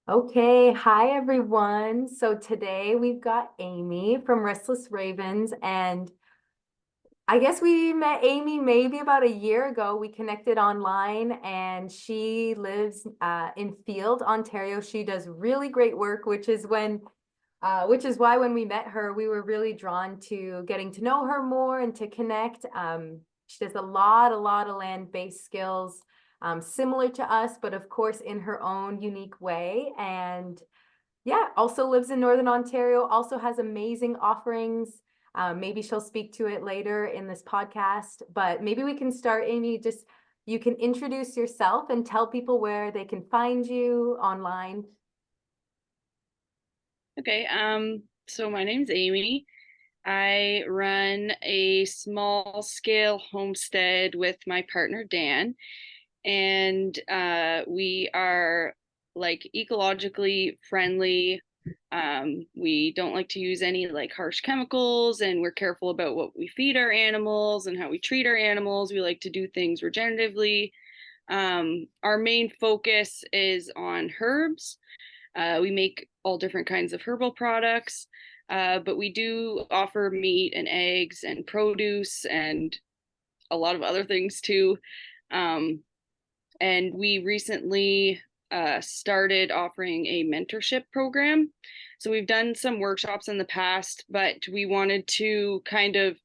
Okay, hi everyone. So today we've got Amy from Restless Ravens, and I guess we met Amy maybe about a year ago. We connected online, and she lives in Field, Ontario. She does really great work, which is why when we met her, we were really drawn to getting to know her more and to connect. She does a lot of land-based skills, similar to us, but of course in her own unique way. And yeah, also lives in Northern Ontario, also has amazing offerings. Maybe she'll speak to it later in this podcast, but maybe we can start, Amy, just you can introduce yourself and tell people where they can find you online. Okay, so my name's Amy. I run a small scale homestead with my partner Dan, and we are like ecologically friendly. We don't like to use any like harsh chemicals, and we're careful about what we feed our animals and how we treat our animals. We like to do things regeneratively. Our main focus is on herbs. We make all different kinds of herbal products, but we do offer meat and eggs and produce and a lot of other things too. Um, and we recently started offering a mentorship program. So we've done some workshops in the past, but we wanted to kind of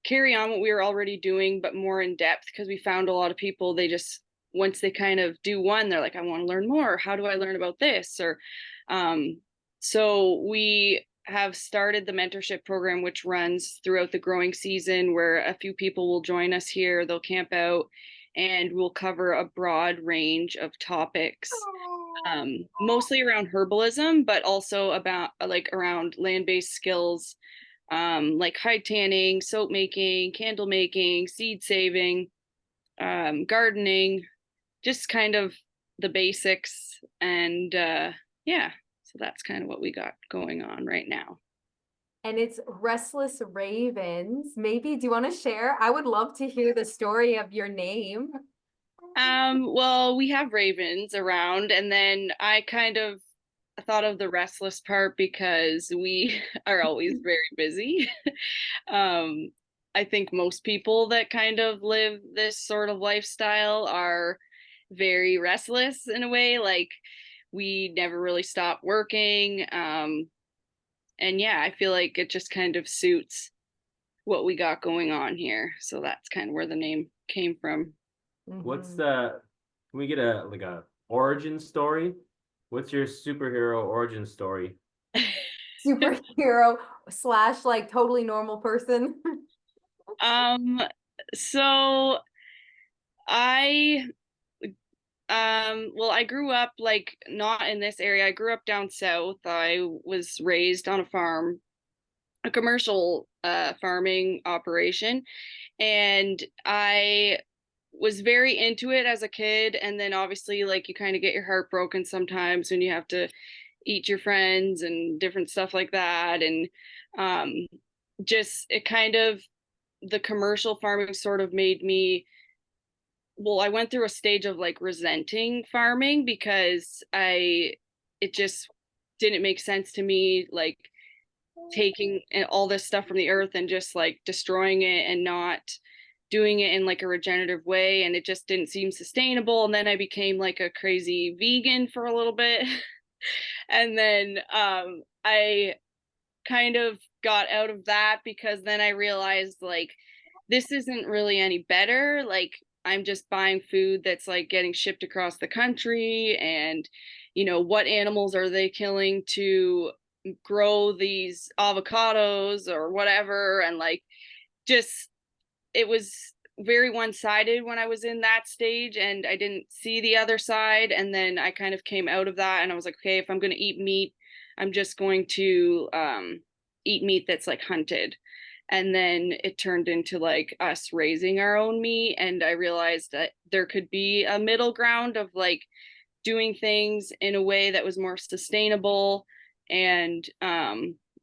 carry on what we were already doing, but more in depth because we found a lot of people, they just, once they kind of do one, they're like, I want to learn more. How do I learn about this? Or, um, so we have started the mentorship program, which runs throughout the growing season, where a few people will join us here. They'll camp out and we'll cover a broad range of topics, mostly around herbalism, but also about like around land-based skills, like hide tanning, soap making, candle making, seed saving, gardening, just kind of the basics. And yeah, so that's kind of what we got going on right now. And it's Restless Ravens. Maybe, do you want to share? I would love to hear the story of your name. Well, we have ravens around, and then I kind of thought of the restless part because we are always very busy. um, I think most people that kind of live this sort of lifestyle are very restless in a way. Like we never really stop working. And yeah, I feel like it just kind of suits what we got going on here. So that's kind of where the name came from. What's Mhm. the, can we get a origin story? What's your superhero origin story? Superhero slash like totally normal person. um, so I well, I grew up like not in this area. I grew up down south. I was raised on a farm, a commercial farming operation, and I was very into it as a kid. And then obviously, like you kind of get your heart broken sometimes when you have to eat your friends and different stuff like that. And um, just it kind of the commercial farming sort of made me, well, I went through a stage of like resenting farming because it just didn't make sense to me, like taking all this stuff from the earth and just like destroying it and not doing it in like a regenerative way. And it just didn't seem sustainable. And then I became like a crazy vegan for a little bit. And then I kind of got out of that because then I realized like this isn't really any better. Like I'm just buying food that's like getting shipped across the country, and what animals are they killing to grow these avocados or whatever, and like just it was very one-sided when I was in that stage and I didn't see the other side. And then I kind of came out of that and I was like, okay, if I'm going to eat meat, I'm just going to eat meat that's like hunted. And then it turned into like us raising our own meat, and I realized that there could be a middle ground of like doing things in a way that was more sustainable and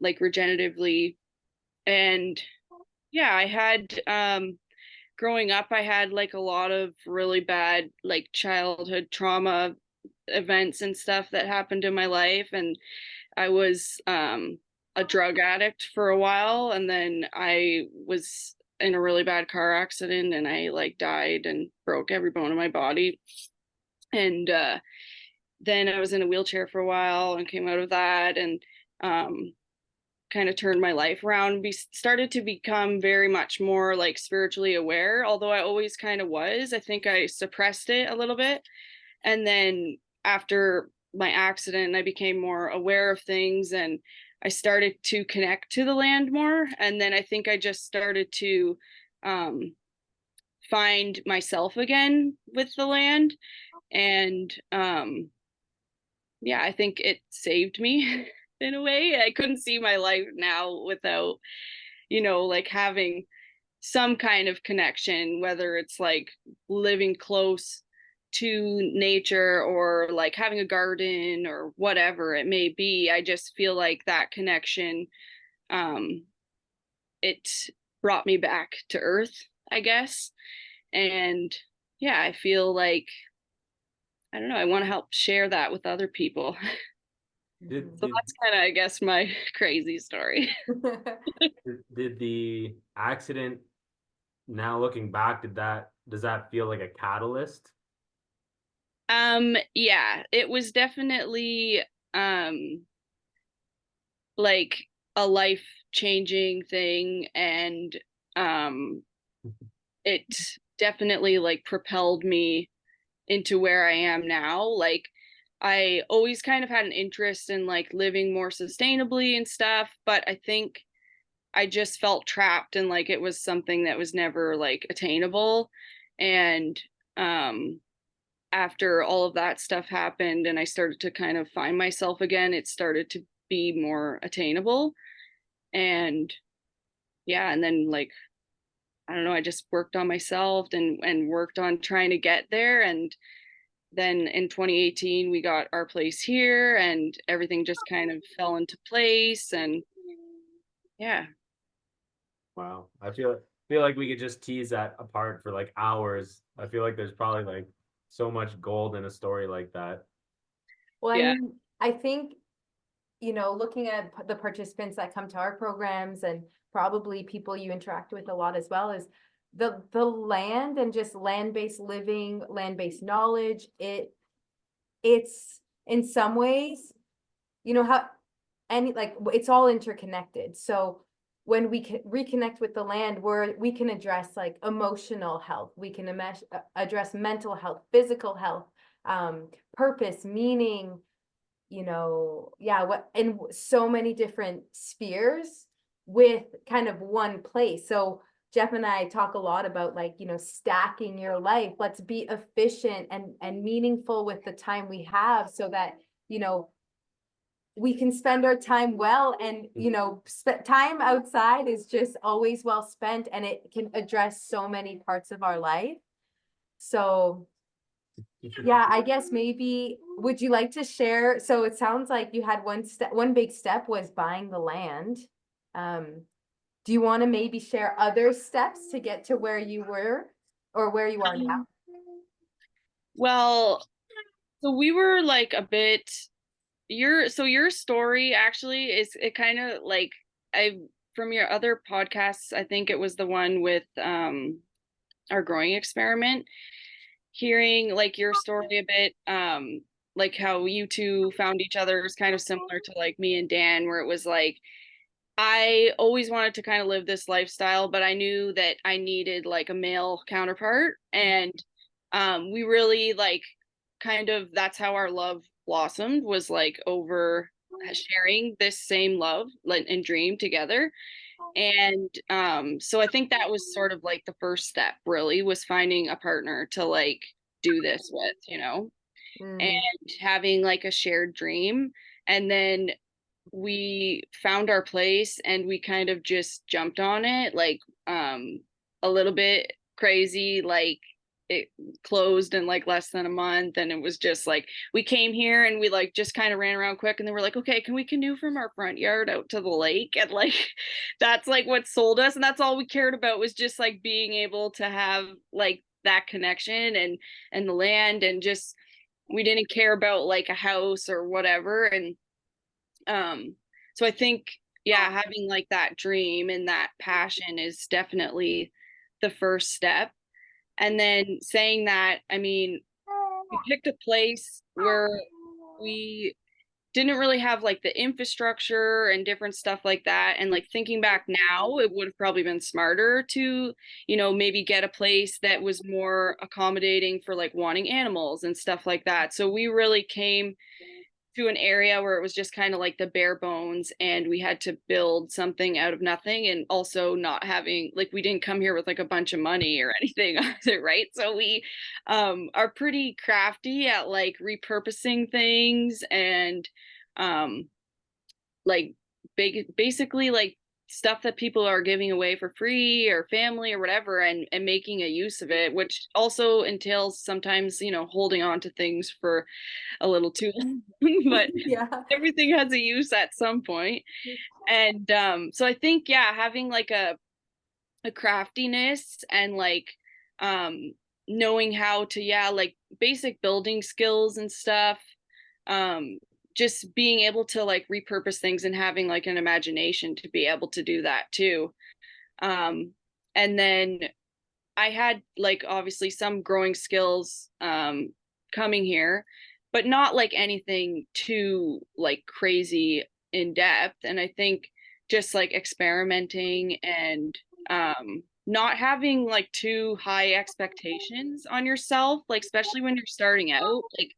like regeneratively. And yeah, I had growing up, I had like a lot of really bad like childhood trauma events and stuff that happened in my life. And I was a drug addict for a while, and then I was in a really bad car accident, and I like died and broke every bone in my body. And then I was in a wheelchair for a while and came out of that, and kind of turned my life around. Started to become very much more like spiritually aware, although I always kind of was. I think I suppressed it a little bit. And then after my accident, I became more aware of things, and I started to connect to the land more. And then I think I just started to find myself again with the land. And yeah, I think it saved me in a way. I couldn't see my life now without, like having some kind of connection, whether it's like living close to nature or like having a garden or whatever it may be. I just feel like that connection, it brought me back to earth, I guess. And yeah, I feel like, I don't know, I want to help share that with other people. So that's kind of, I guess, my crazy story. Did the accident, now looking back, does that feel like a catalyst? Yeah, it was definitely like a life-changing thing, and it definitely like propelled me into where I am now. Like I always kind of had an interest in like living more sustainably and stuff, but I think I just felt trapped, and like it was something that was never like attainable. And after all of that stuff happened and I started to kind of find myself again, it started to be more attainable. And yeah, and then like, I don't know, I just worked on myself and worked on trying to get there. And then in 2018 we got our place here, and everything just kind of fell into place. And yeah. Wow. I feel like we could just tease that apart for like hours. I feel like there's probably like so much gold in a story like that. Well, Yeah. I mean, I think, looking at the participants that come to our programs and probably people you interact with a lot as well, is the land and just land-based living, land-based knowledge. It's in some ways, how like it's all interconnected. So when we can reconnect with the land, we can address like emotional health, we can address mental health, physical health, purpose, meaning, in so many different spheres with kind of one place. So Jeff and I talk a lot about like, stacking your life. Let's be efficient and meaningful with the time we have, so that, we can spend our time well. And, time outside is just always well spent, and it can address so many parts of our life. So yeah, I guess maybe, would you like to share? So it sounds like you had one big step was buying the land. Do you want to maybe share other steps to get to where you were or where you are now? Well, so we were like a bit, your story actually is, it kind of like, from your other podcasts, I think it was the one with our growing experiment, hearing like your story a bit, like how you two found each other is kind of similar to like me and Dan, where it was like I always wanted to kind of live this lifestyle, but I knew that I needed like a male counterpart. And we really like kind of, that's how our love blossomed, was like over sharing this same love and dream together. And so I think that was sort of like the first step, really, was finding a partner to like do this with, and having like a shared dream. And then we found our place and we kind of just jumped on it, like a little bit crazy, like it closed in like less than a month, and it was just like we came here and we like just kind of ran around quick, and then we're like, okay, can we canoe from our front yard out to the lake? And like that's like what sold us, and that's all we cared about, was just like being able to have like that connection and the land, and just we didn't care about like a house or whatever. And so I think, yeah, having like that dream and that passion is definitely the first step. And then saying that, I mean, we picked a place where we didn't really have like the infrastructure and different stuff like that. And like thinking back now, it would have probably been smarter to, you know, maybe get a place that was more accommodating for like wanting animals and stuff like that. So we really came to an area where it was just kind of like the bare bones, and we had to build something out of nothing, and also not having like, we didn't come here with like a bunch of money or anything either, right? So we are pretty crafty at like repurposing things and like basically like stuff that people are giving away for free or family or whatever, and making a use of it, which also entails sometimes, you know, holding on to things for a little too long. But Yeah. everything has a use at some point. And so I think, yeah, having like a craftiness and like knowing how to, yeah, like basic building skills and stuff, just being able to like repurpose things and having like an imagination to be able to do that too. And then I had like obviously some growing skills coming here, but not like anything too like crazy in depth. And I think just like experimenting and not having like too high expectations on yourself, like especially when you're starting out, like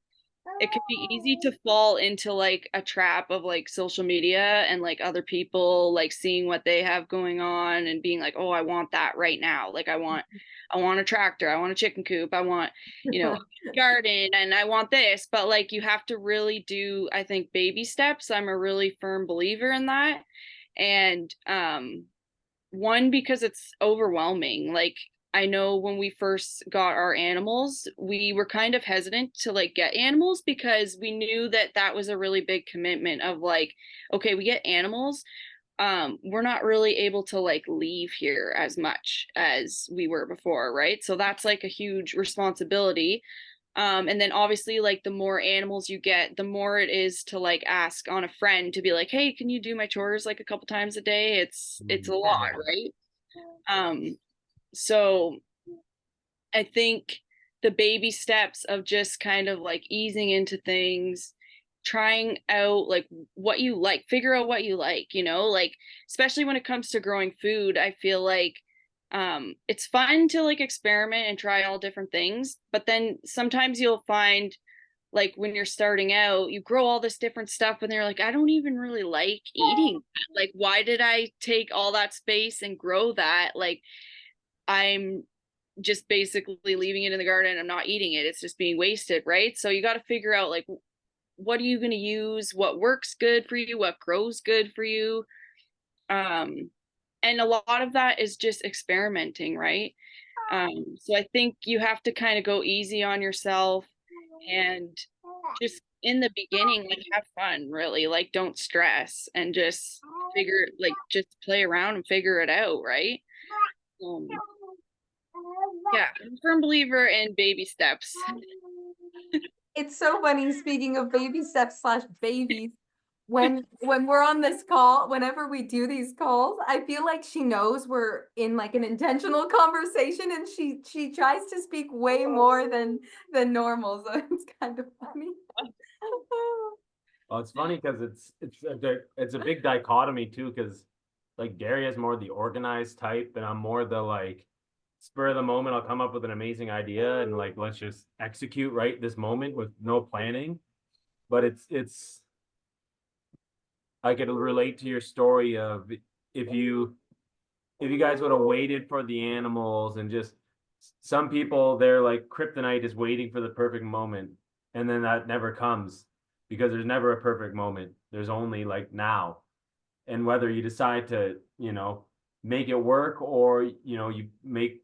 it can be easy to fall into like a trap of like social media and like other people like seeing what they have going on and being like, oh, I want that right now. Like I want a tractor, I want a chicken coop, I want, you know, a garden, and I want this. But like you have to really do, I think, baby steps. I'm a really firm believer in that. And one, because it's overwhelming. Like I know when we first got our animals, we were kind of hesitant to like get animals because we knew that that was a really big commitment of like, okay, we get animals, we're not really able to like leave here as much as we were before, right? So that's like a huge responsibility. And then obviously like the more animals you get, the more it is to like ask on a friend to be like, hey, can you do my chores like a couple times a day? It's a lot, right? So I think the baby steps of just kind of like easing into things, trying out like what you like, figure out what you like, you know, like especially when it comes to growing food, I feel like it's fun to like experiment and try all different things, but then sometimes you'll find like when you're starting out, you grow all this different stuff and they're like, I don't even really like eating that. Like, why did I take all that space and grow that? Like, I'm just basically leaving it in the garden. I'm not eating it. It's just being wasted, right? So you got to figure out like, what are you going to use? What works good for you? What grows good for you? And a lot of that is just experimenting, right? So I think you have to kind of go easy on yourself and just in the beginning, like have fun, really. Like don't stress and just just play around and figure it out, right? Um, yeah, I'm a firm believer in baby steps. It's so funny, speaking of baby steps slash babies, when we're on this call, whenever we do these calls, I feel like she knows we're in like an intentional conversation, and she tries to speak way more than normal. So it's kind of funny. Well, it's funny because it's a big dichotomy too, because like Dariya is more the organized type, and I'm more the like spur of the moment. I'll come up with an amazing idea and like let's just execute right this moment with no planning. But it's I could relate to your story of if you guys would have waited for the animals and just some people, they're like kryptonite is waiting for the perfect moment, and then that never comes because there's never a perfect moment. There's only like now. And whether you decide to, you know, make it work or, you know, you make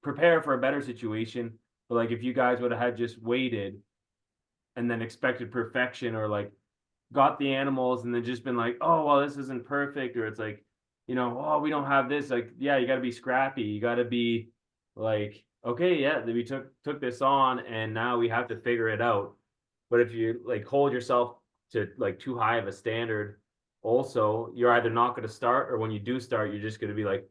prepare for a better situation. But like if you guys would have had just waited and then expected perfection, or like got the animals and then just been like, oh well, this isn't perfect, or it's like, you know, oh, we don't have this, like, yeah, you got to be scrappy, you got to be like, okay, yeah, we took this on and now we have to figure it out. But if you like hold yourself to like too high of a standard, also you're either not going to start, or when you do start, you're just going to be like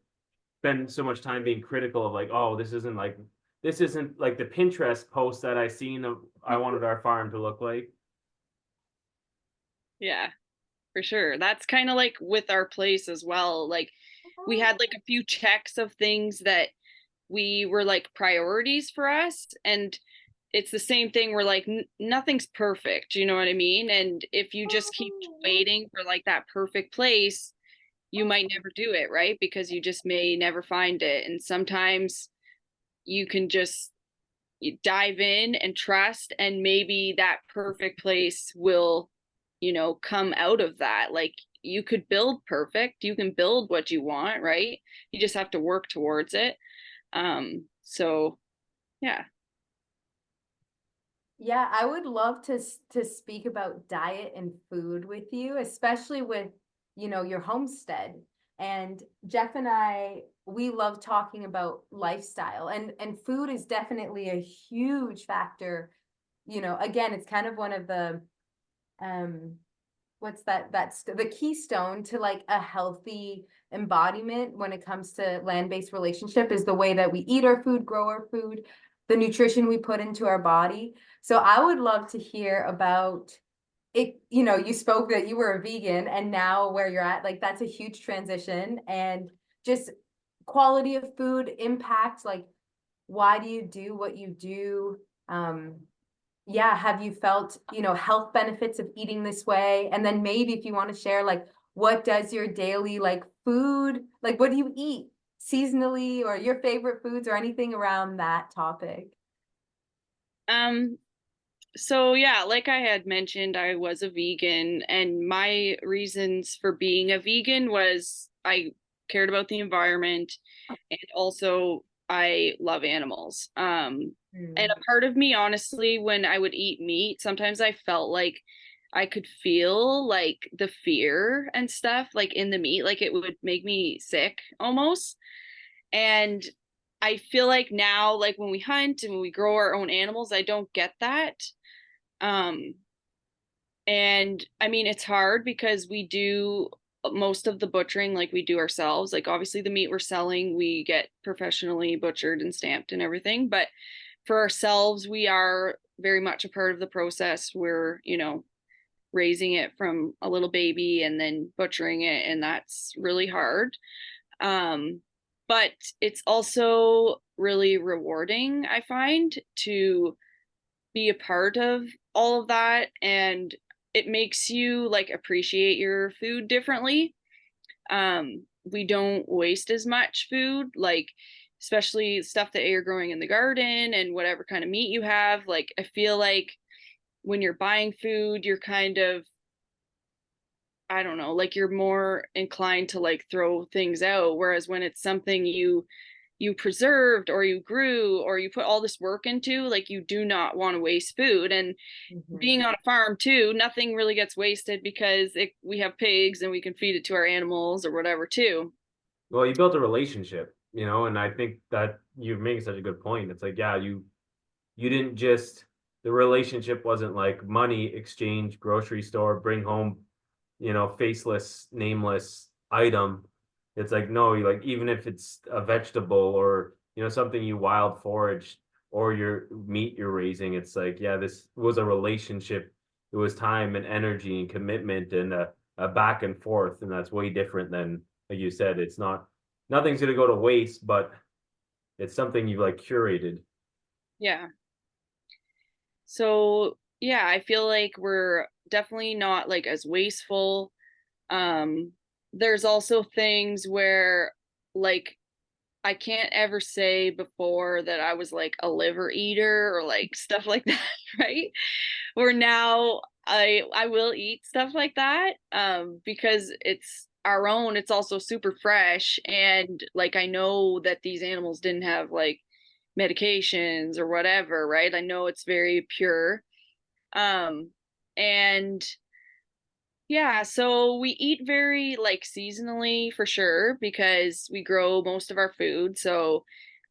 spend so much time being critical of like, oh, this isn't like the Pinterest post that I seen of I wanted our farm to look like. Yeah, for sure. That's kind of like with our place as well. Like we had like a few checks of things that we were like priorities for us, and it's the same thing. We're like nothing's perfect, you know what I mean? And if you just keep waiting for like that perfect place, you might never do it, right? Because you just may never find it. And sometimes you can just dive in and trust, and maybe that perfect place will, come out of that. Like you could build perfect, you can build what you want, right? You just have to work towards it. So yeah. Yeah, I would love to speak about diet and food with you, especially with, your homestead. And Jeff and I, we love talking about lifestyle, and food is definitely a huge factor. Again, it's kind of one of the what's that's the keystone to like a healthy embodiment when it comes to land-based relationship is the way that we eat our food, grow our food, the nutrition we put into our body. So I would love to hear about it. You spoke that you were a vegan and now where you're at, like that's a huge transition, and just quality of food impact, like why do you do what you do? Yeah, have you felt, health benefits of eating this way? And then maybe if you want to share, like, what does your daily, like, food, like, what do you eat seasonally, or your favorite foods, or anything around that topic? Um, so yeah, like I had mentioned, I was a vegan, and my reasons for being a vegan was I cared about the environment, and also I love animals. And a part of me, honestly, when I would eat meat, sometimes I felt like I could feel like the fear and stuff like in the meat, like it would make me sick almost. And I feel like now, like when we hunt and when we grow our own animals, I don't get that. Um, and I mean, it's hard because we do most of the butchering, like we do ourselves. Like, obviously, the meat we're selling, we get professionally butchered and stamped and everything. But for ourselves, we are very much a part of the process. We're, raising it from a little baby and then butchering it. And that's really hard. Um, but it's also really rewarding, I find, to be a part of all of that. And it makes you like appreciate your food differently. We don't waste as much food, like especially stuff that you're growing in the garden and whatever kind of meat you have. Like I feel like when you're buying food, you're kind of, I don't know, like you're more inclined to like throw things out, whereas when it's something you preserved or you grew or you put all this work into, like you do not want to waste food. And being on a farm too, nothing really gets wasted because we have pigs and we can feed it to our animals or whatever too. Well, you built a relationship, and I think that you're making such a good point. It's like, yeah, you didn't just the relationship wasn't like money exchange, grocery store, bring home, faceless, nameless item. It's like, no, you like even if it's a vegetable or something you wild foraged or your meat you're raising, it's like, yeah, this was a relationship. It was time and energy and commitment and a back and forth, and that's way different than like you said. It's not nothing's gonna go to waste, but it's something you've like curated. Yeah. So yeah, I feel like we're definitely not like as wasteful. Um, there's also things where like I can't ever say before that I was like a liver eater or like stuff like that, right? Where now I will eat stuff like that because it's our own, it's also super fresh, and like I know that these animals didn't have like medications or whatever, right? I know it's very pure. Um and yeah, so we eat very like seasonally for sure because we grow most of our food. So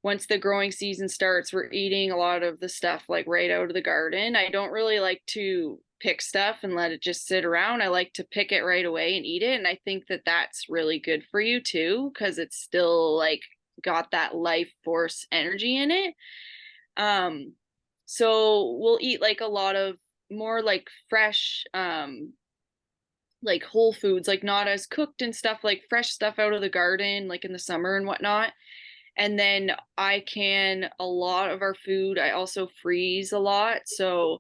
once the growing season starts, we're eating a lot of the stuff like right out of the garden. I don't really like to pick stuff and let it just sit around. I like to pick it right away and eat it. And I think that that's really good for you too, because it's still like got that life force energy in it. So we'll eat like a lot of more like fresh, like whole foods, like not as cooked and stuff, like fresh stuff out of the garden, like in the summer and whatnot. And then I can a lot of our food. I also freeze a lot. So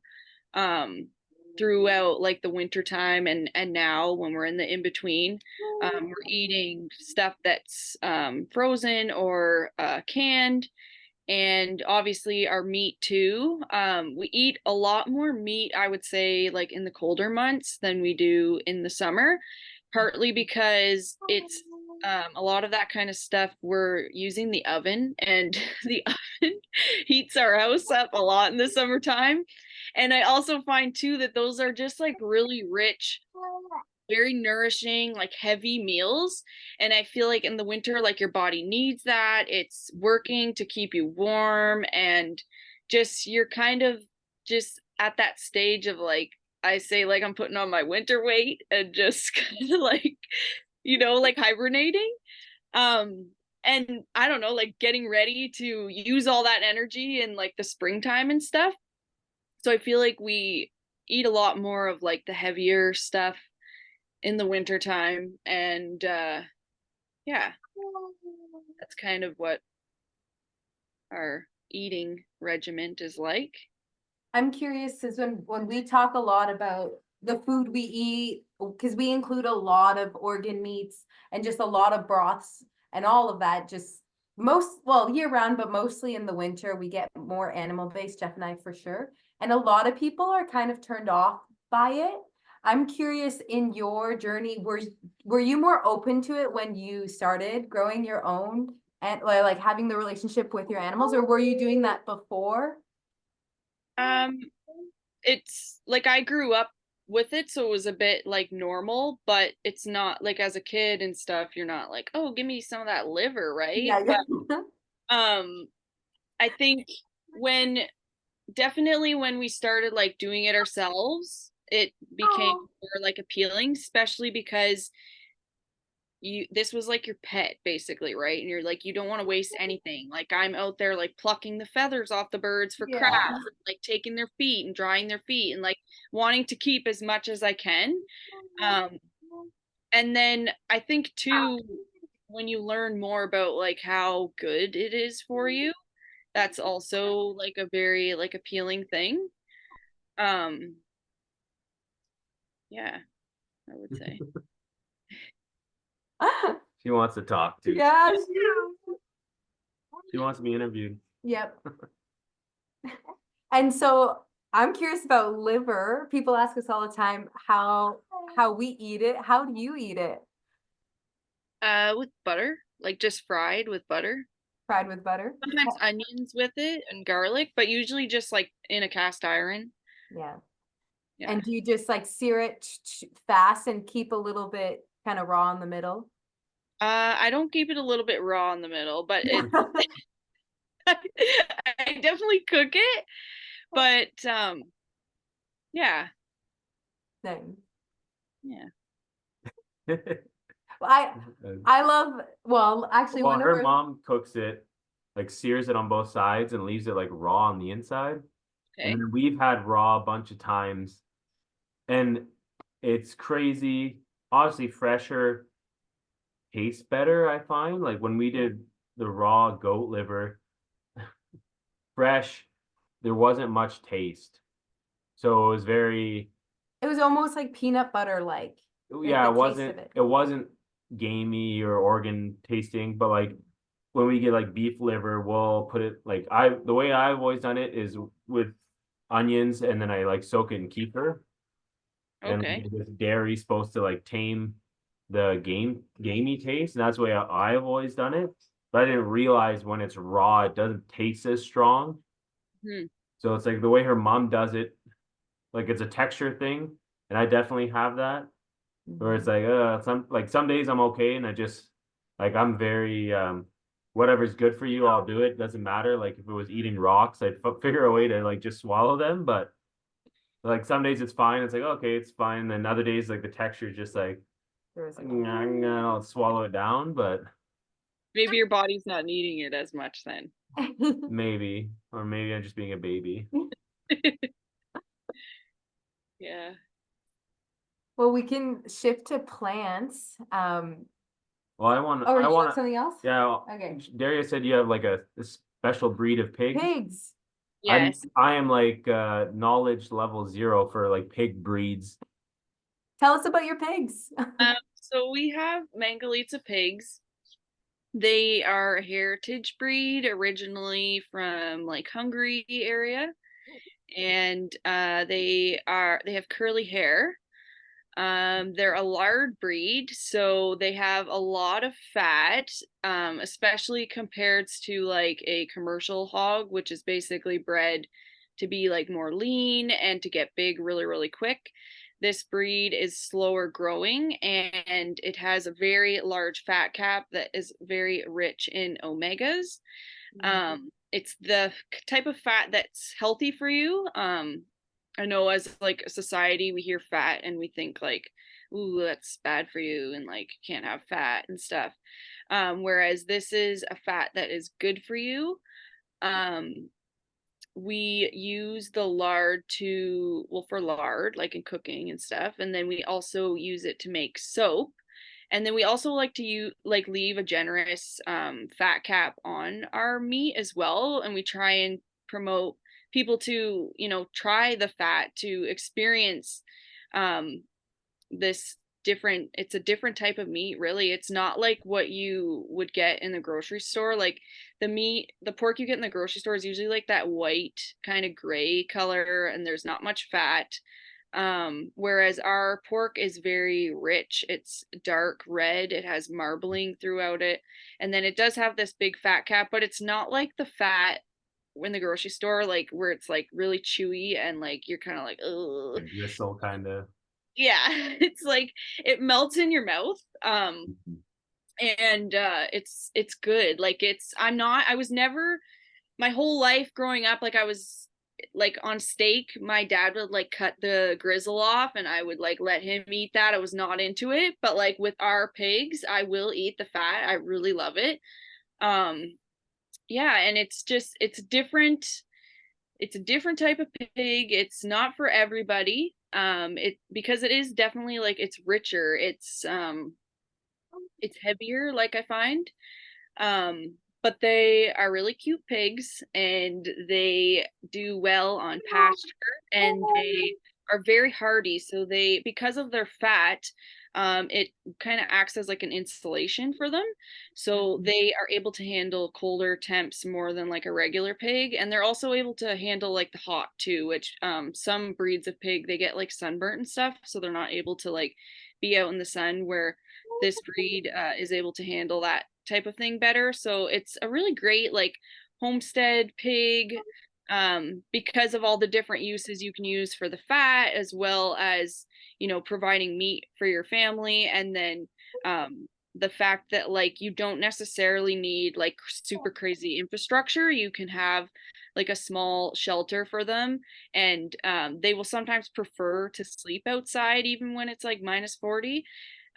throughout like the winter time and now when we're in the in between, we're eating stuff that's frozen or canned. And obviously our meat too. We eat a lot more meat, I would say, like in the colder months than we do in the summer, partly because it's a lot of that kind of stuff we're using the oven, and the oven heats our house up a lot in the summertime. And I also find too that those are just like really rich, very nourishing, like heavy meals. And I feel like in the winter, like your body needs that. It's working to keep you warm, and just you're kind of just at that stage of like, I say, like I'm putting on my winter weight and just kind of like, like hibernating. And I don't know, like getting ready to use all that energy in like the springtime and stuff. So I feel like we eat a lot more of like the heavier stuff in the winter time. And yeah, that's kind of what our eating regiment is like. I'm curious, because when we talk a lot about the food we eat, because we include a lot of organ meats and just a lot of broths and all of that, just year round, but mostly in the winter, we get more animal based, Jeff and I for sure. And a lot of people are kind of turned off by it. I'm curious, in your journey, were you more open to it when you started growing your own and like having the relationship with your animals, or were you doing that before? It's like I grew up with it, so it was a bit like normal, but it's not like as a kid and stuff, you're not like, oh, give me some of that liver, right? Yeah. But I think when definitely when we started like doing it ourselves, it became more like appealing, especially because this was like your pet basically, right? And you're like, you don't want to waste anything. Like I'm out there like plucking the feathers off the birds for craft, like taking their feet and drying their feet and like wanting to keep as much as I can. And then I think too, when you learn more about like how good it is for you, that's also like a very like appealing thing. Yeah, I would say. She wants to talk too. Yeah. She wants to be interviewed. Yep. And so I'm curious about liver. People ask us all the time how we eat it. How do you eat it? With butter, like just fried with butter. Fried with butter? Sometimes onions with it and garlic, but usually just like in a cast iron. Yeah. Yeah. And do you just like sear it fast and keep a little bit kind of raw in the middle? I don't keep it a little bit raw in the middle, but it I definitely cook it. But yeah. Same. Yeah. Well, I love, well, actually, Well, her mom cooks it, like sears it on both sides and leaves it like raw on the inside. Okay. And then we've had raw a bunch of times, and it's crazy. Obviously, fresher tastes better, I find. Like when we did the raw goat liver, fresh, there wasn't much taste. So it was very, it was almost like peanut butter like. yeah, it wasn't gamey or organ tasting, but like when we get like beef liver, we'll put it like the way I've always done it is with onions, and then I like soak it in kefir. Okay. And this dairy supposed to like tame the gamey taste, and that's the way I've always done it. But I didn't realize when it's raw, it doesn't taste as strong. So it's like the way her mom does it, like it's a texture thing, and I definitely have that. Where it's like some days I'm okay, and I just like I'm very whatever's good for you, I'll do it. Doesn't matter. Like if it was eating rocks, I'd figure a way to like just swallow them. But like some days it's fine. It's like, okay, it's fine. And other days, like the texture is just like, I'll swallow it down, but Maybe your body's not needing it as much then. maybe, or maybe I'm just being a baby. Yeah. Well, we can shift to plants. Well, I want Oh, I you want have something else? yeah. Okay. Dariya said you have like a special breed of pigs. Pigs. Yes. I am like knowledge level 0 for like pig breeds. Tell us about your pigs. So we have Mangalitsa pigs. They are a heritage breed originally from like Hungary area, and they have curly hair. They're a lard breed, so they have a lot of fat, especially compared to like a commercial hog, which is basically bred to be like more lean and to get big really, really quick. This breed is slower growing and it has a very large fat cap that is very rich in omegas. It's the type of fat that's healthy for you. I know as like a society, we hear fat and we think like, ooh, that's bad for you and like can't have fat and stuff. Whereas this is a fat that is good for you. We use the lard for lard, like in cooking and stuff. And then we also use it to make soap. And then we also like to leave a generous fat cap on our meat as well. And we try and promote people to, try the fat to experience this it's a different type of meat, really. It's not like what you would get in the grocery store. Like the pork you get in the grocery store is usually like that white kind of gray color and there's not much fat. Whereas our pork is very rich. It's dark red. It has marbling throughout it. And then it does have this big fat cap, but it's not like the fat in the grocery store, like where it's like really chewy and like you're kind of like, ugh. Like gristle kind of. Yeah, it's like it melts in your mouth. And it's good. Like I was never my whole life growing up, like I was like on steak, my dad would like cut the grizzle off and I would like let him eat that. I was not into it, but like with our pigs, I will eat the fat. I really love it. Yeah, and it's a different type of pig. It's not for everybody. Because it is definitely like it's richer. It's heavier, like I find. But they are really cute pigs and they do well on pasture and they are very hardy. So because of their fat, it kind of acts as like an insulation for them. So they are able to handle colder temps more than like a regular pig. And they're also able to handle like the hot too, which some breeds of pig, they get like sunburnt and stuff. So they're not able to like be out in the sun, where this breed is able to handle that type of thing better. So it's a really great like homestead pig, because of all the different uses you can use for the fat, as well as providing meat for your family. And then the fact that like you don't necessarily need like super crazy infrastructure. You can have like a small shelter for them, and they will sometimes prefer to sleep outside even when it's like -40,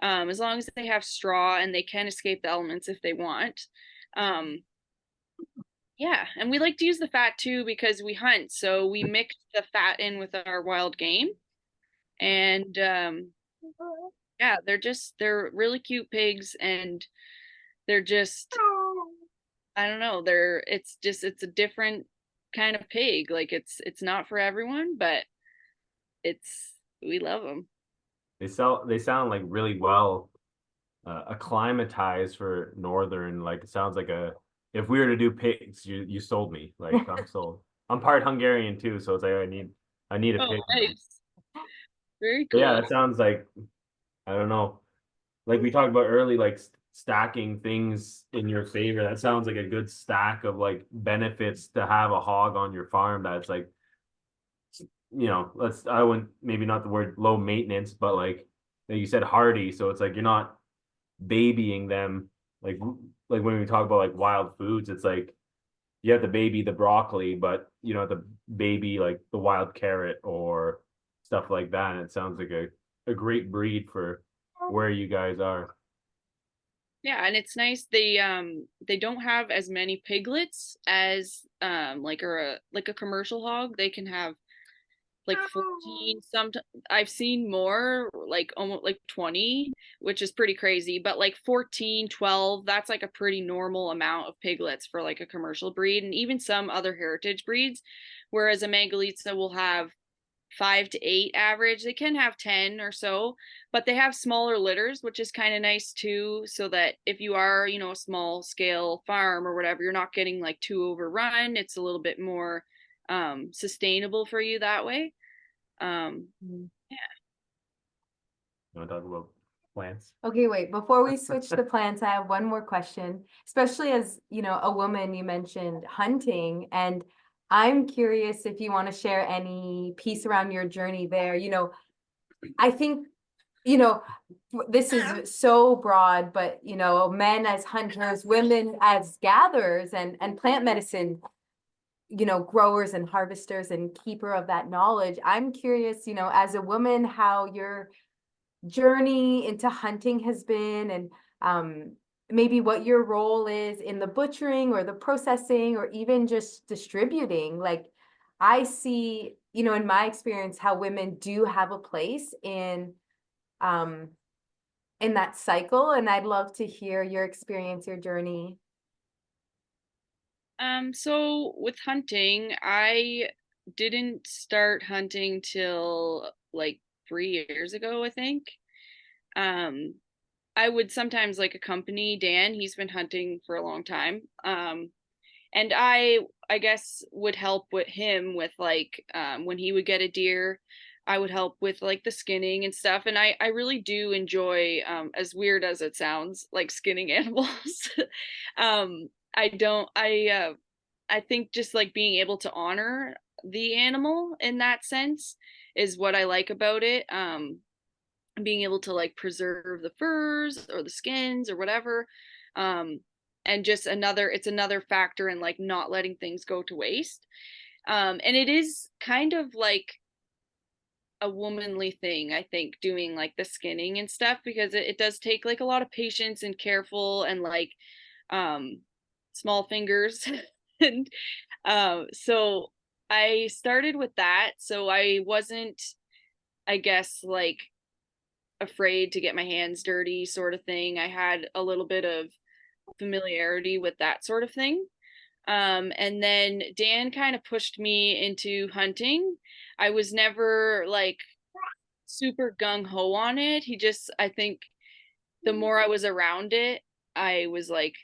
as long as they have straw and they can escape the elements if they want. Yeah, and we like to use the fat too because we hunt, so we mix the fat in with our wild game. And yeah, they're really cute pigs, and they're just, I don't know, it's a different kind of pig. Like it's not for everyone, but we love them. They sound like really well acclimatized for northern. Like it sounds like if we were to do pigs, you sold me. Like I'm sold. I'm part Hungarian too, so it's like I need a Oh, pig. nice. Very But cool. yeah, that sounds like, I don't know. Like we talked about early, like stacking things in your favor. That sounds like a good stack of like benefits to have a hog on your farm. That's like, I wouldn't, maybe not the word low maintenance, but like you said, hardy. So it's like you're not babying them like like when we talk about like wild foods, it's like you have to baby the broccoli, but you know the baby like the wild carrot or stuff like that. And it sounds like a great breed for where you guys are. Yeah, and it's nice they don't have as many piglets as like a commercial hog. They can have like 14 some. I've seen more like almost like 20, which is pretty crazy, but like 14, 12, that's like a pretty normal amount of piglets for like a commercial breed, and even some other heritage breeds, whereas a Mangalitsa will have 5 to 8 average. They can have 10 or so, but they have smaller litters, which is kind of nice too, so that if you are, you know, a small scale farm or whatever, you're not getting like too overrun. It's a little bit more sustainable for you that way. Yeah. You want to talk about plants? Okay, wait, before we switch to plants, I have one more question, especially as, you know, a woman, you mentioned hunting, and I'm curious if you want to share any piece around your journey there. You know, I think, you know, this is so broad, but you know, men as hunters, women as gatherers, and plant medicine, you know, growers and harvesters and keeper of that knowledge. I'm curious, you know, as a woman, how your journey into hunting has been, and maybe what your role is in the butchering or the processing or even just distributing. Like, I see, you know, in my experience, how women do have a place um in that cycle, and I'd love to hear your experience, your journey. So with hunting, I didn't start hunting till like 3 years ago, I think. Um, I would sometimes like accompany Dan. He's been hunting for a long time. And I guess would help with him with like when he would get a deer, I would help with like the skinning and stuff. And I really do enjoy, as weird as it sounds, like skinning animals. I don't I think just like being able to honor the animal in that sense is what I like about it. Being able to like preserve the furs or the skins or whatever. Um, and just it's another factor in like not letting things go to waste. And it is kind of like a womanly thing, I think, doing like the skinning and stuff, because it does take like a lot of patience and careful and like um small fingers. And so I started with that, so I wasn't, I guess, like afraid to get my hands dirty sort of thing. I had a little bit of familiarity with that sort of thing. And then Dan kind of pushed me into hunting. I was never like super gung ho on it. He just, I think the more I was around it, I was like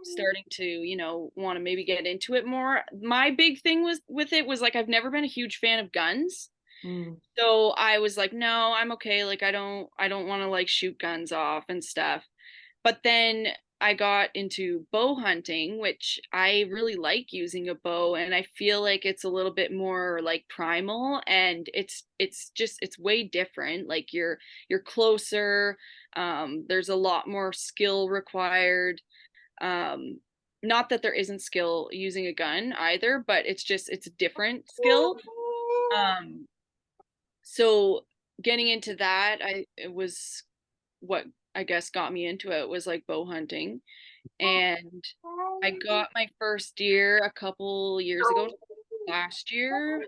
starting to, you know, want to maybe get into it more. My big thing was with it was like I've never been a huge fan of guns. Mm. So I was like, no, I'm okay. Like I don't want to like shoot guns off and stuff. But then I got into bow hunting, which I really like using a bow, and I feel like it's a little bit more like primal, and it's way different. Like you're closer. There's a lot more skill required. Um, not that there isn't skill using a gun either, but it's a different skill. Um, so getting into that, it was what I guess got me into it was like bow hunting. And I got my first deer a couple years ago, last year.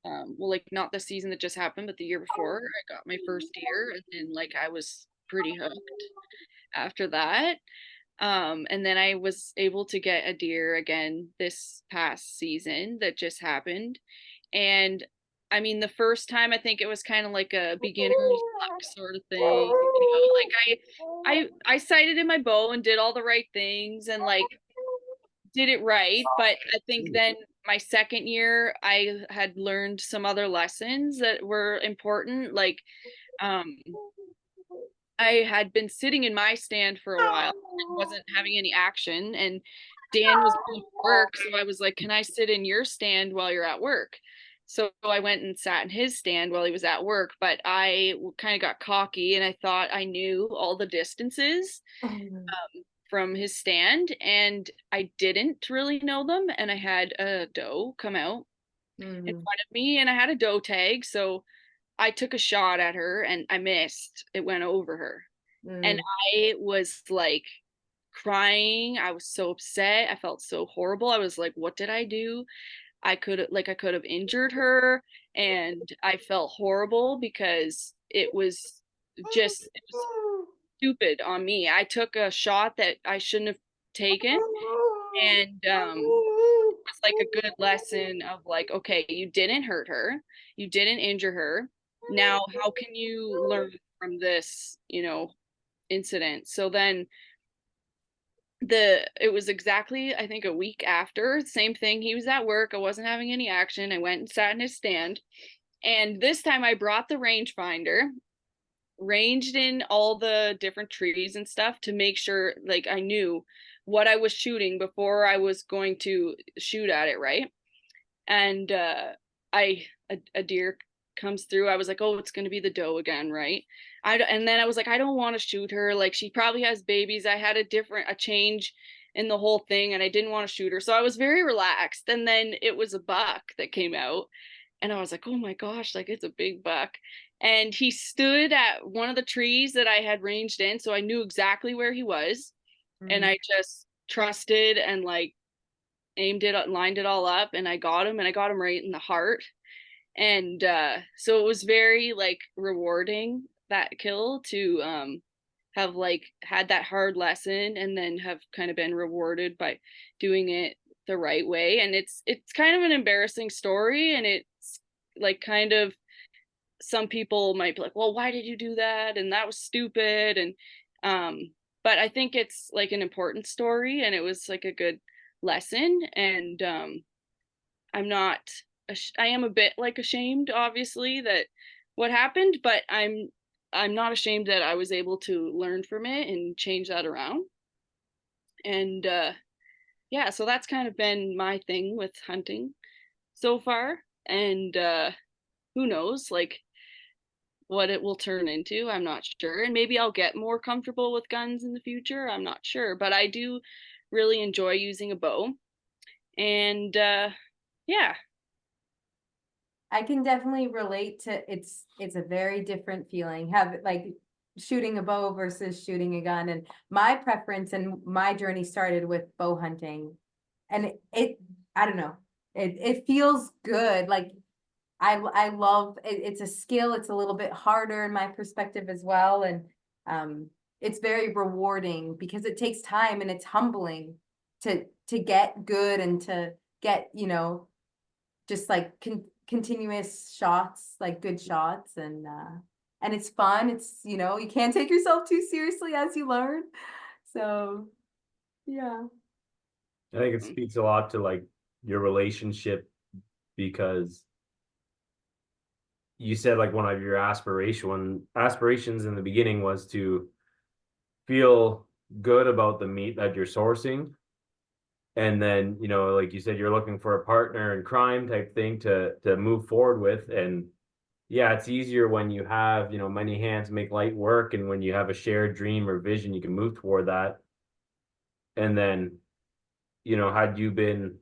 Well, like not the season that just happened, but the year before, I got my first deer, and then like I was pretty hooked after that. And then I was able to get a deer again this past season that just happened. And I mean, the first time I think it was kind of like a beginner's luck sort of thing, you know, like I sighted in my bow and did all the right things and like did it right. But I think then my second year I had learned some other lessons that were important. Like um I had been sitting in my stand for a while and wasn't having any action, and Dan was going to work, so I was like, "Can I sit in your stand while you're at work?" So I went and sat in his stand while he was at work, but I kind of got cocky and I thought I knew all the distances. from his stand, and I didn't really know them, and I had a doe come out in front of me, and I had a doe tag, so I took a shot at her and I missed. It went over her. And I was like crying. I was so upset. I felt so horrible. I was like, what did I do? I could have injured her, and I felt horrible because it was stupid on me. I took a shot that I shouldn't have taken, and was like a good lesson of like, okay, you didn't hurt her, you didn't injure her. Now, how can you learn from this, incident? So then it was exactly, I think, a week after, same thing. He was at work. I wasn't having any action. I went and sat in his stand. And this time I brought the rangefinder, ranged in all the different trees and stuff to make sure like I knew what I was shooting before I was going to shoot at it, right? And a deer comes through. I was like, oh, it's going to be the doe again, right? And then I was like, I don't want to shoot her. Like, she probably has babies. I had a change in the whole thing, and I didn't want to shoot her. So I was very relaxed. And then it was a buck that came out, and I was like, oh my gosh, like, it's a big buck. And he stood at one of the trees that I had ranged in. So I knew exactly where he was. And I just trusted and like aimed it, lined it all up, and I got him right in the heart. And so it was very like rewarding, that kill, to have like had that hard lesson and then have kind of been rewarded by doing it the right way. And it's kind of an embarrassing story, and it's like kind of, some people might be like, well, why did you do that? And that was stupid. And but I think it's like an important story, and it was like a good lesson. And I am a bit like ashamed, obviously, that what happened, but I'm not ashamed that I was able to learn from it and change that around. And yeah, so that's kind of been my thing with hunting so far. And who knows, like, what it will turn into, I'm not sure. And maybe I'll get more comfortable with guns in the future, I'm not sure. But I do really enjoy using a bow. And yeah. I can definitely relate to it's a very different feeling. Have like shooting a bow versus shooting a gun. And my preference and my journey started with bow hunting. And it I don't know, it feels good. Like I love it, it's a skill, it's a little bit harder in my perspective as well. And it's very rewarding because it takes time, and it's humbling to get good and to get, just like continuous shots, like good shots. And it's fun. It's, you can't take yourself too seriously as you learn. So yeah. I think it speaks a lot to like your relationship, because you said like one of your aspirations in the beginning was to feel good about the meat that you're sourcing. And then, like you said, you're looking for a partner in crime type thing to move forward with. And yeah, it's easier when you have, many hands make light work, and when you have a shared dream or vision, you can move toward that. And then, had you been,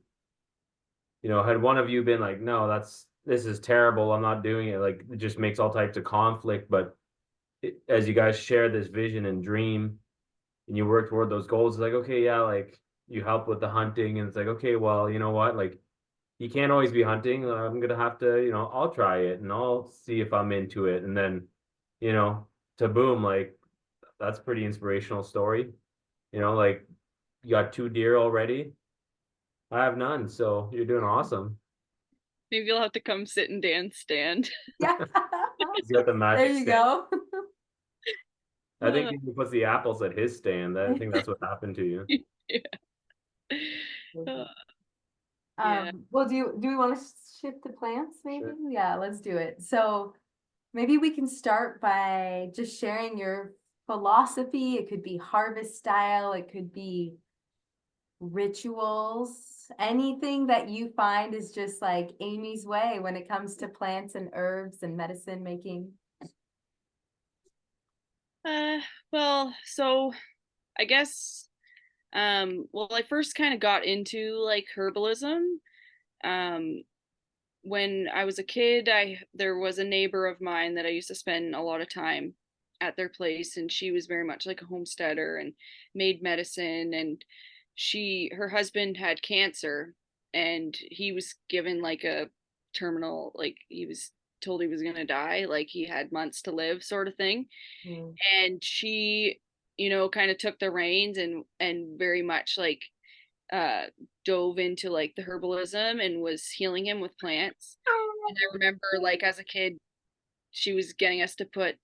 had one of you been like, no, this is terrible, I'm not doing it, like, it just makes all types of conflict. But as you guys share this vision and dream, and you work toward those goals, it's like, okay, yeah, like, you help with the hunting, and it's like, okay, well, you know what, like, you can't always be hunting. I'm gonna have to, I'll try it and I'll see if I'm into it. And then, to boom, like, that's a pretty inspirational story. Like, you got 2 deer already. I have none, so you're doing awesome. Maybe you'll have to come sit in Dan's stand. Yeah. He's got the magic There you stand. go. I think he puts the apples at his stand. I think that's what happened to you. Yeah. Yeah. Well, do we want to shift to plants maybe? Sure. Yeah, let's do it. So maybe we can start by just sharing your philosophy. It could be harvest style, it could be rituals, anything that you find is just like Amy's way when it comes to plants and herbs and medicine making. Well, so I guess Well, I first kind of got into like herbalism. Um, when I was a kid, there was a neighbor of mine that I used to spend a lot of time at their place, and she was very much like a homesteader and made medicine. And her husband had cancer, and he was given like a terminal, like he was told he was gonna die, like he had months to live, sort of thing. Mm. And she, kind of took the reins and very much like uh dove into like the herbalism and was healing him with plants. And I remember like as a kid, she was getting us to put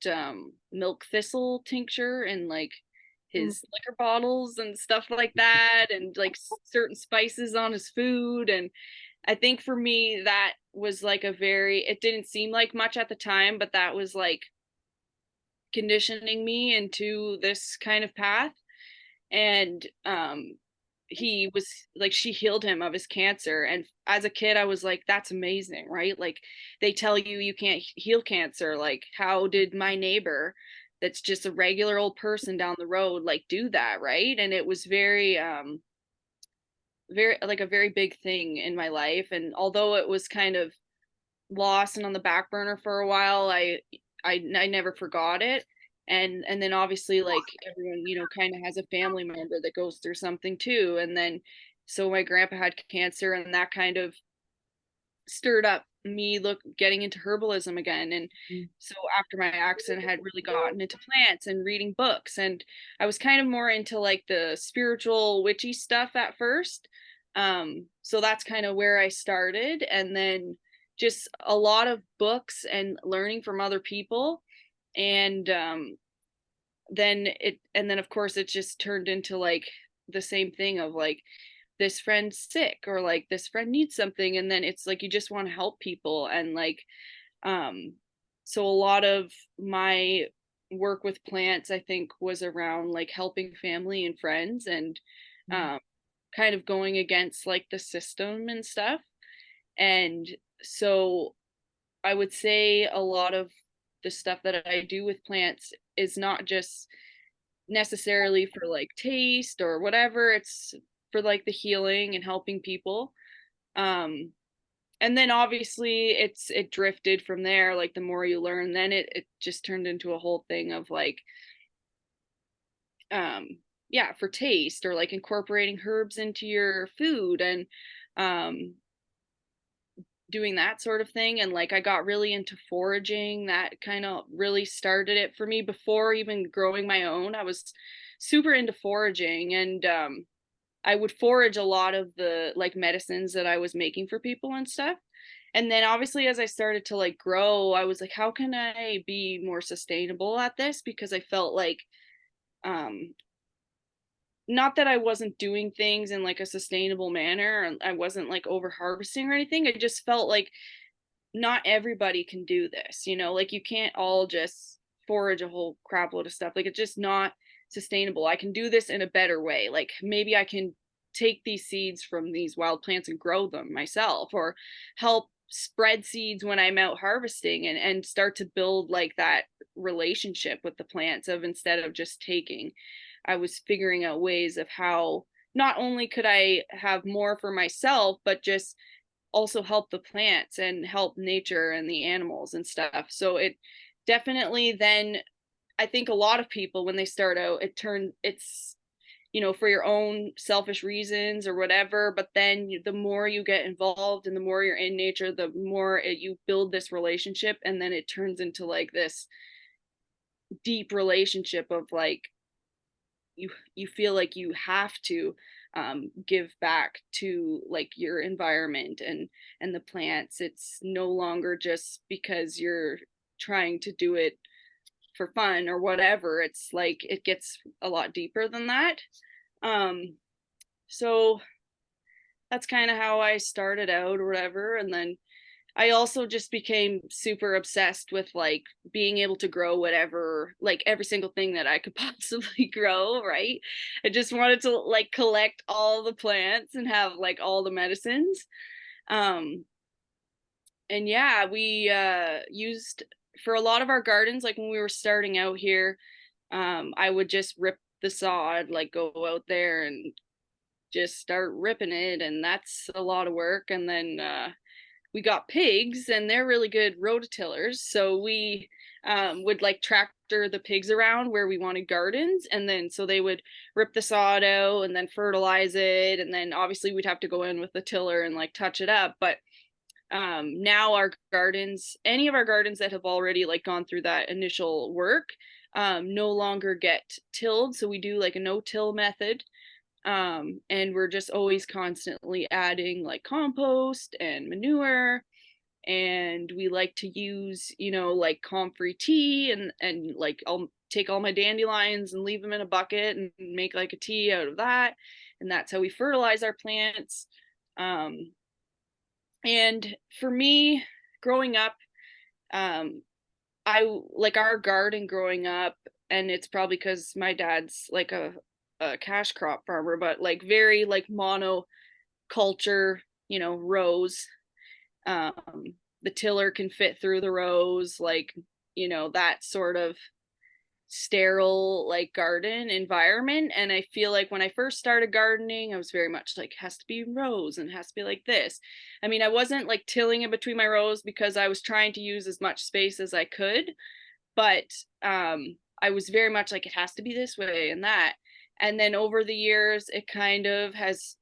milk thistle tincture in like Mm. his liquor bottles and stuff like that, and like certain spices on his food. And I think for me that was like it didn't seem like much at the time, but that was like conditioning me into this kind of path. And he was like, she healed him of his cancer. And as a kid I was like, that's amazing, right? Like they tell you you can't heal cancer, like how did my neighbor that's just a regular old person down the road like do that, right? And it was very like a very big thing in my life. And although it was kind of lost and on the back burner for a while, I never forgot it. And then obviously like everyone, kind of has a family member that goes through something too. And then so my grandpa had cancer, and that kind of stirred up me getting into herbalism again. And Mm. so after my accident I had really gotten into plants and reading books, and I was kind of more into like the spiritual witchy stuff at first. So that's kind of where I started, and then just a lot of books and learning from other people. And then of course it just turned into like the same thing of like this friend's sick or like this friend needs something, and then it's like you just want to help people. And like um so a lot of my work with plants I think was around like helping family and friends, and Mm. um kind of going against like the system and stuff. And so I would say a lot of the stuff that I do with plants is not just necessarily for like taste or whatever. It's for like the healing and helping people. Um, and then obviously it drifted from there. Like the more you learn, then it just turned into a whole thing of like, um, yeah, for taste or like incorporating herbs into your food, and um doing that sort of thing. And like I got really into foraging. That kind of really started it for me. Before even growing my own, I was super into foraging. And I would forage a lot of the like medicines that I was making for people and stuff. And then obviously as I started to like grow, I was like, how can I be more sustainable at this? Because I felt like um not that I wasn't doing things in like a sustainable manner, and I wasn't like over harvesting or anything. I just felt like not everybody can do this, like you can't all just forage a whole crap load of stuff. Like it's just not sustainable. I can do this in a better way. Like maybe I can take these seeds from these wild plants and grow them myself, or help spread seeds when I'm out harvesting, and start to build like that relationship with the plants. Of instead of just taking, I was figuring out ways of how not only could I have more for myself, but just also help the plants and help nature and the animals and stuff. So it definitely then, I think a lot of people when they start out, it's for your own selfish reasons or whatever, but then the more you get involved and the more you're in nature, the more you build this relationship, and then it turns into like this deep relationship of like you feel like you have to give back to like your environment and the plants. It's no longer just because you're trying to do it for fun or whatever. It's like it gets a lot deeper than that. So that's kind of how I started out or whatever. And then I also just became super obsessed with like being able to grow whatever, like every single thing that I could possibly grow, right? I just wanted to like collect all the plants and have like all the medicines. Um, and yeah, we used for a lot of our gardens, like when we were starting out here, I would just rip the sod, like go out there and just start ripping it, and that's a lot of work. And then we got pigs, and they're really good rototillers, so we would like tractor the pigs around where we wanted gardens, and then so they would rip the sod out and then fertilize it, and then obviously we'd have to go in with the tiller and like touch it up. But now our gardens, any of our gardens that have already like gone through that initial work, no longer get tilled, so we do like a no-till method. And we're just always constantly adding like compost and manure, and we like to use, you know, like comfrey tea, and like I'll take all my dandelions and leave them in a bucket and make like a tea out of that, and that's how we fertilize our plants. And for me, growing up, I like our garden growing up, and it's probably because my dad's like a cash crop farmer, but like very like monoculture, you know, rows. The tiller can fit through the rows, like, you know, that sort of sterile like garden environment. And I feel like when I first started gardening, I was very much like, has to be rows and has to be like this. I mean, I wasn't like tilling in between my rows because I was trying to use as much space as I could, but I was very much like, it has to be this way and that. And then over the years, it kind of has,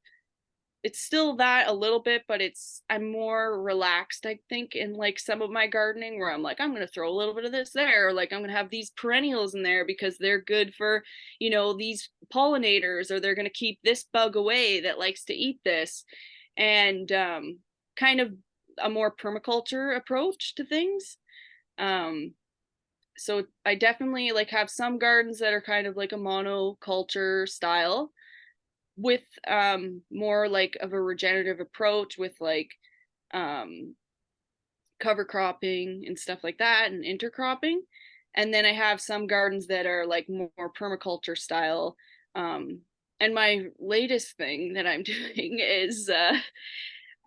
it's still that a little bit, but I'm more relaxed, I think, in like some of my gardening, where I'm like, I'm going to throw a little bit of this there, or like I'm going to have these perennials in there because they're good for, you know, these pollinators, or they're going to keep this bug away that likes to eat this. And kind of a more permaculture approach to things. So I definitely like have some gardens that are kind of like a monoculture style, with more like of a regenerative approach, with like cover cropping and stuff like that, and intercropping. And then I have some gardens that are like more permaculture style. And my latest thing that I'm doing is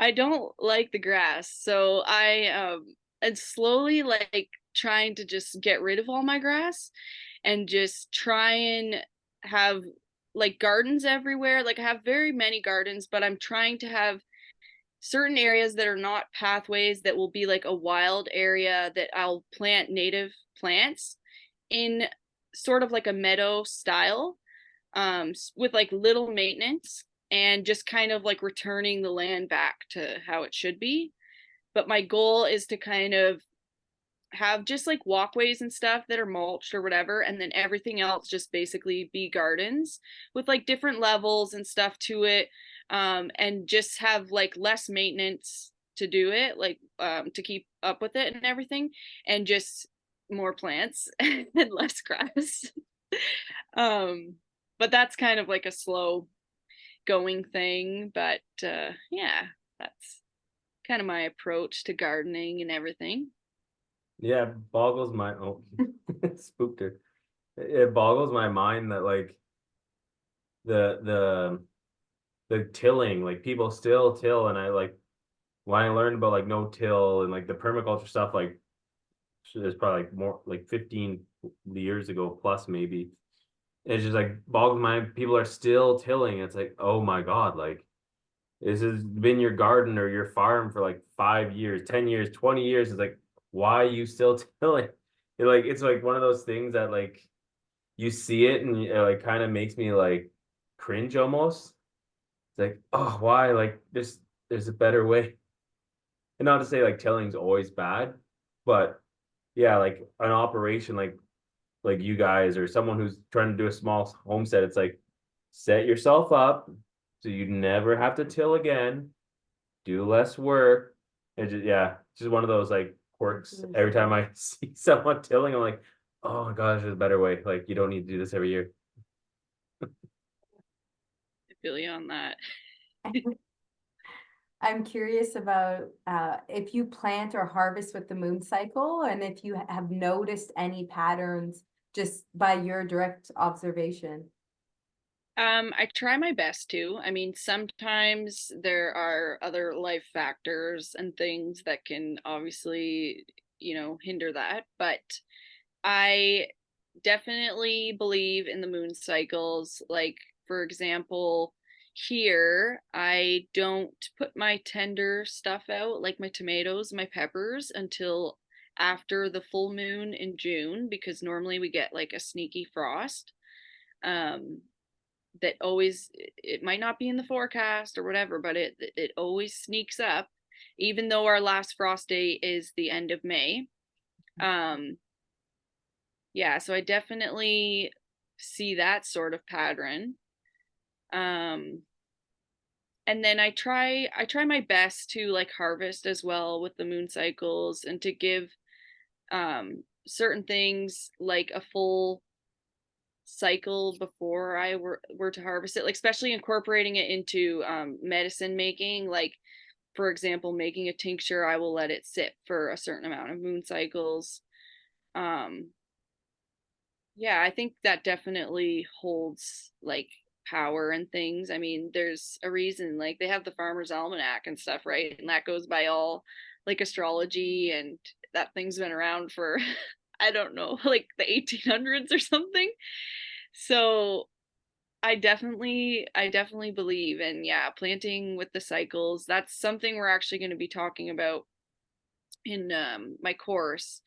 I don't like the grass, so I am slowly like trying to just get rid of all my grass and just try and have like gardens everywhere. Like I have very many gardens, but I'm trying to have certain areas that are not pathways, that will be like a wild area that I'll plant native plants in, sort of like a meadow style, with like little maintenance, and just kind of like returning the land back to how it should be. But my goal is to kind of have just like walkways and stuff that are mulched or whatever, and then everything else just basically be gardens with like different levels and stuff to it, and just have like less maintenance to do it, like to keep up with it and everything, and just more plants and less grass. But that's kind of like a slow going thing. But yeah, that's kind of my approach to gardening and everything. Yeah, it boggles my spooked her. It boggles my mind that like the tilling, like people still till, and I like when I learned about like no till and like the permaculture stuff, like there's probably like more like 15 years ago plus maybe. It's just like boggles my mind. People are still tilling. It's like, oh my God, like this has been your garden or your farm for like 5 years, 10 years, 20 years. It's like, why are you still tilling? It's like one of those things that like you see it and it like kind of makes me like cringe almost. It's like, oh, why? Like there's a better way. And not to say like tilling's always bad, but yeah, like an operation like you guys or someone who's trying to do a small homestead, it's like set yourself up so you never have to till again, do less work. And just, yeah, just one of those like quirks. Every time I see someone tilling, I'm like, oh my gosh, there's a better way. Like you don't need to do this every year. I feel you on that. I'm curious about if you plant or harvest with the moon cycle, and if you have noticed any patterns just by your direct observation. I try my best to. I mean, sometimes there are other life factors and things that can obviously, you know, hinder that. But I definitely believe in the moon cycles. Like, for example, here I don't put my tender stuff out, like my tomatoes, my peppers, until after the full moon in June, because normally we get like a sneaky frost. Um, that always, it might not be in the forecast or whatever, but it always sneaks up, even though our last frost day is the end of May. Yeah, so I definitely see that sort of pattern. And then I try my best to like harvest as well with the moon cycles, and to give certain things like a full cycle before I were to harvest it, like especially incorporating it into medicine making. Like, for example, making a tincture, I will let it sit for a certain amount of moon cycles. um yeah, I think that definitely holds like power and things. I mean, there's a reason, like they have the Farmer's Almanac and stuff, right? And that goes by all like astrology, and that thing's been around for I don't know, like the 1800s or something. So I definitely believe in, yeah, planting with the cycles. That's something we're actually going to be talking about in my course.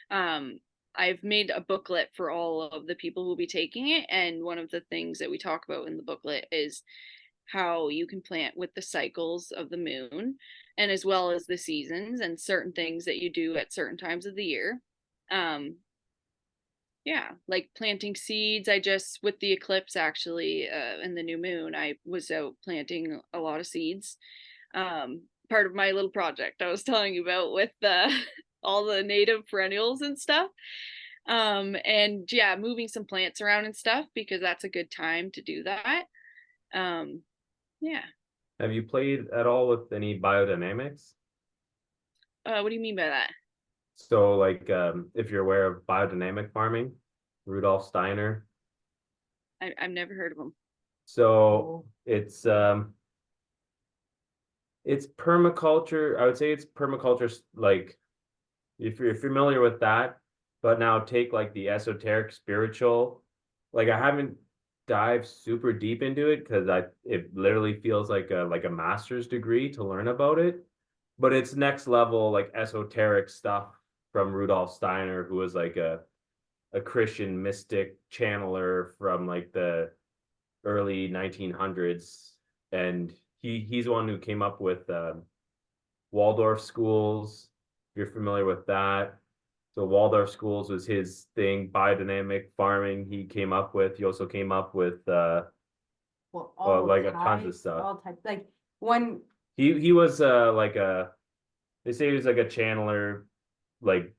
um I've made a booklet for all of the people who will be taking it, and one of the things that we talk about in the booklet is how you can plant with the cycles of the moon, and as well as the seasons and certain things that you do at certain times of the year. um yeah, like planting seeds. I just, with the eclipse actually, and the new moon, I was out planting a lot of seeds. Part of my little project I was telling you about with all the native perennials and stuff. And yeah, moving some plants around and stuff, because that's a good time to do that. Um, yeah. Have you played at all with any biodynamics? What do you mean by that? So like if you're aware of biodynamic farming, Rudolf Steiner. I've never heard of them. So it's permaculture. I would say it's permaculture, like if you're familiar with that, but now take like the esoteric spiritual. Like I haven't dived super deep into it because it literally feels like a master's degree to learn about it. But it's next level like esoteric stuff from Rudolf Steiner, who was like a Christian mystic channeler from like the early 1900s, and he's the one who came up with Waldorf schools. If you're familiar with that, so Waldorf schools was his thing. Biodynamic farming he came up with. He also came up with Well, all like tons of types, stuff. all types, like one, He was like they say he was like a channeler, like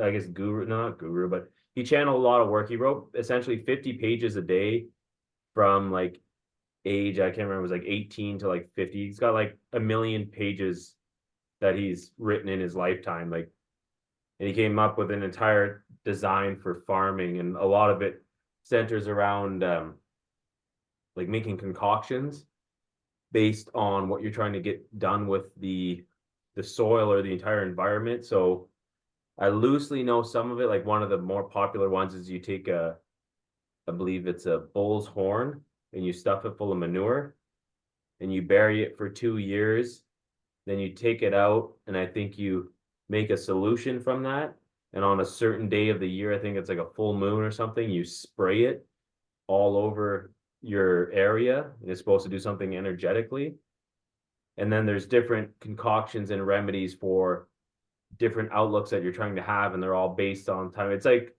I guess guru, no, not guru, but he channeled a lot of work. He wrote essentially 50 pages a day from like age, I can't remember, it was like 18 to like 50. He's got like 1 million pages that he's written in his lifetime. Like, and he came up with an entire design for farming, and a lot of it centers around like making concoctions based on what you're trying to get done with the soil or the entire environment. So I loosely know some of it. Like one of the more popular ones is you take I believe it's a bull's horn, and you stuff it full of manure, and you bury it for 2 years. Then you take it out, and I think you make a solution from that. And on a certain day of the year, I think it's like a full moon or something, you spray it all over your area, and it's supposed to do something energetically. And then there's different concoctions and remedies for different outlooks that you're trying to have, and they're all based on time. It's like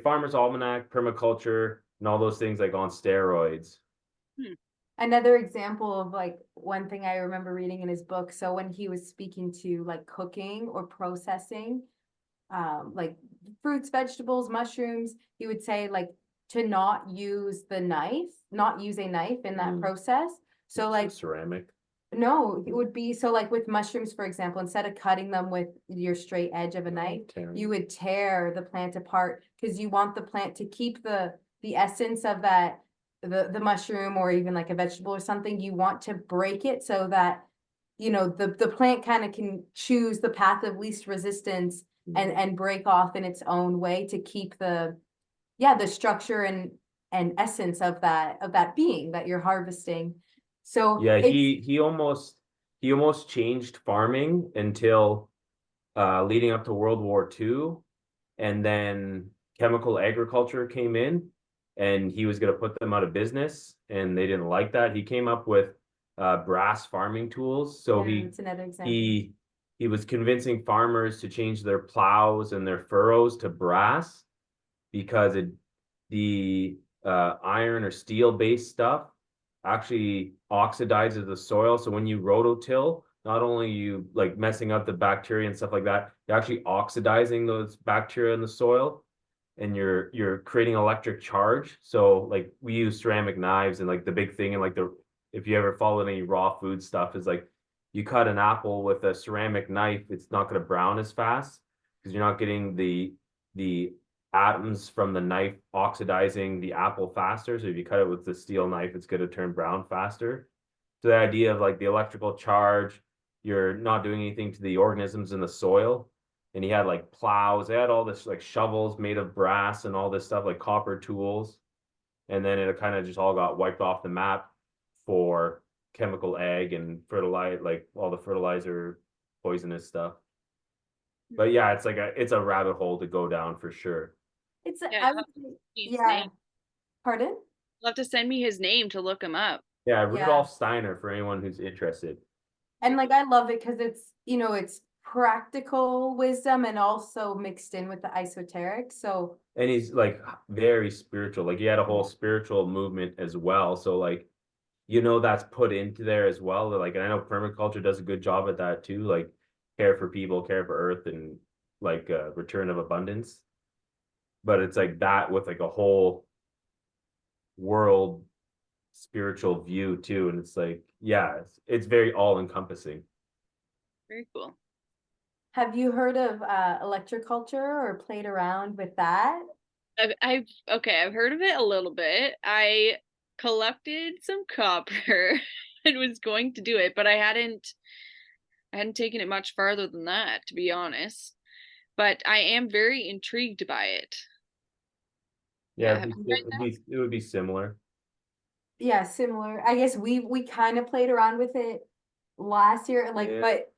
Farmer's Almanac, permaculture, and all those things like on steroids. another example of like one thing I remember reading in his book. So when he was speaking to like cooking or processing, like fruits, vegetables, mushrooms, he would say like to not use a knife in that process. So like ceramic. no, it would be so like with mushrooms, for example, instead of cutting them with your straight edge of a knife, you would tear the plant apart, because you want the plant to keep the essence of that, the mushroom, or even like a vegetable or something. You want to break it so that the plant kind of can choose the path of least resistance and break off in its own way to keep the structure and essence of that being that you're harvesting. So Yeah, it's he almost changed farming until leading up to World War II, and then chemical agriculture came in, and he was going to put them out of business, and they didn't like that. He came up with brass farming tools. So yeah, it's another example. he was convincing farmers to change their plows and their furrows to brass because the iron or steel based stuff actually oxidizes the soil. So when you rototill, not only you like messing up the bacteria and stuff like that, you're actually oxidizing those bacteria in the soil, and you're creating electric charge. So like we use ceramic knives, and like the big thing, and like if you ever follow any raw food stuff, is like you cut an apple with a ceramic knife, it's not going to brown as fast because you're not getting the atoms from the knife oxidizing the apple faster. So if you cut it with the steel knife, it's going to turn brown faster. So the idea of like the electrical charge, you're not doing anything to the organisms in the soil. And he had like plows, they had all this like shovels made of brass and all this stuff, like copper tools. And then it kind of just all got wiped off the map for chemical ag and fertilize, like all the fertilizer poisonous stuff. But yeah, it's a rabbit hole to go down for sure. It's Yeah, I would his yeah. name. Pardon? You'll have to send me his name to look him up. Yeah, Yeah. Rudolf Steiner for anyone who's interested. And like I love it because it's practical wisdom and also mixed in with the esoteric. So And he's like very spiritual. Like he had a whole spiritual movement as well. So like, that's put into there as well. Like, and I know permaculture does a good job at that too. Like care for people, care for earth, and like return of abundance. But it's like that with like a whole world spiritual view too. And it's like, yeah, it's very all encompassing. Very cool. have you heard of electroculture or played around with that? I've heard of it a little bit. I collected some copper and was going to do it, but I hadn't taken it much farther than that, to be honest. But I am very intrigued by it. Yeah, Yeah, it would be similar. Yeah, similar. I guess we kind of played around with it last year, like, Yeah. but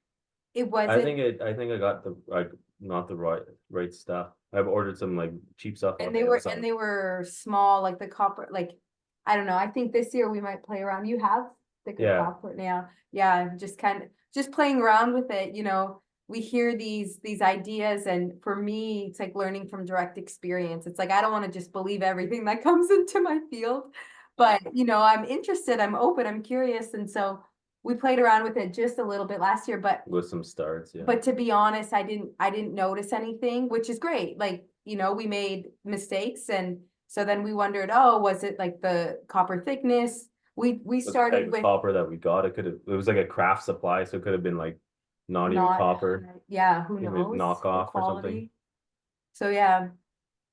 it I wasn't. think I got the like not the right stuff. I've ordered some like cheap stuff And on they were Amazon. small, like the copper, like I don't know. I think this year we might play around. You have thicker Yeah. copper now. Yeah, just playing around with it, we hear these ideas, and for me, it's like learning from direct experience. It's like I don't want to just believe everything that comes into my field, but I'm interested, I'm open, I'm curious, and so we played around with it just a little bit last year, but With some starts, yeah. but to be honest, I didn't notice anything, which is great. Like, we made mistakes, and so then we wondered, oh, was it like the copper thickness? We started with copper that we got. It was like a craft supply, so it could have been like not even copper. Yeah, who Maybe knows? knockoff the or something. quality. So yeah,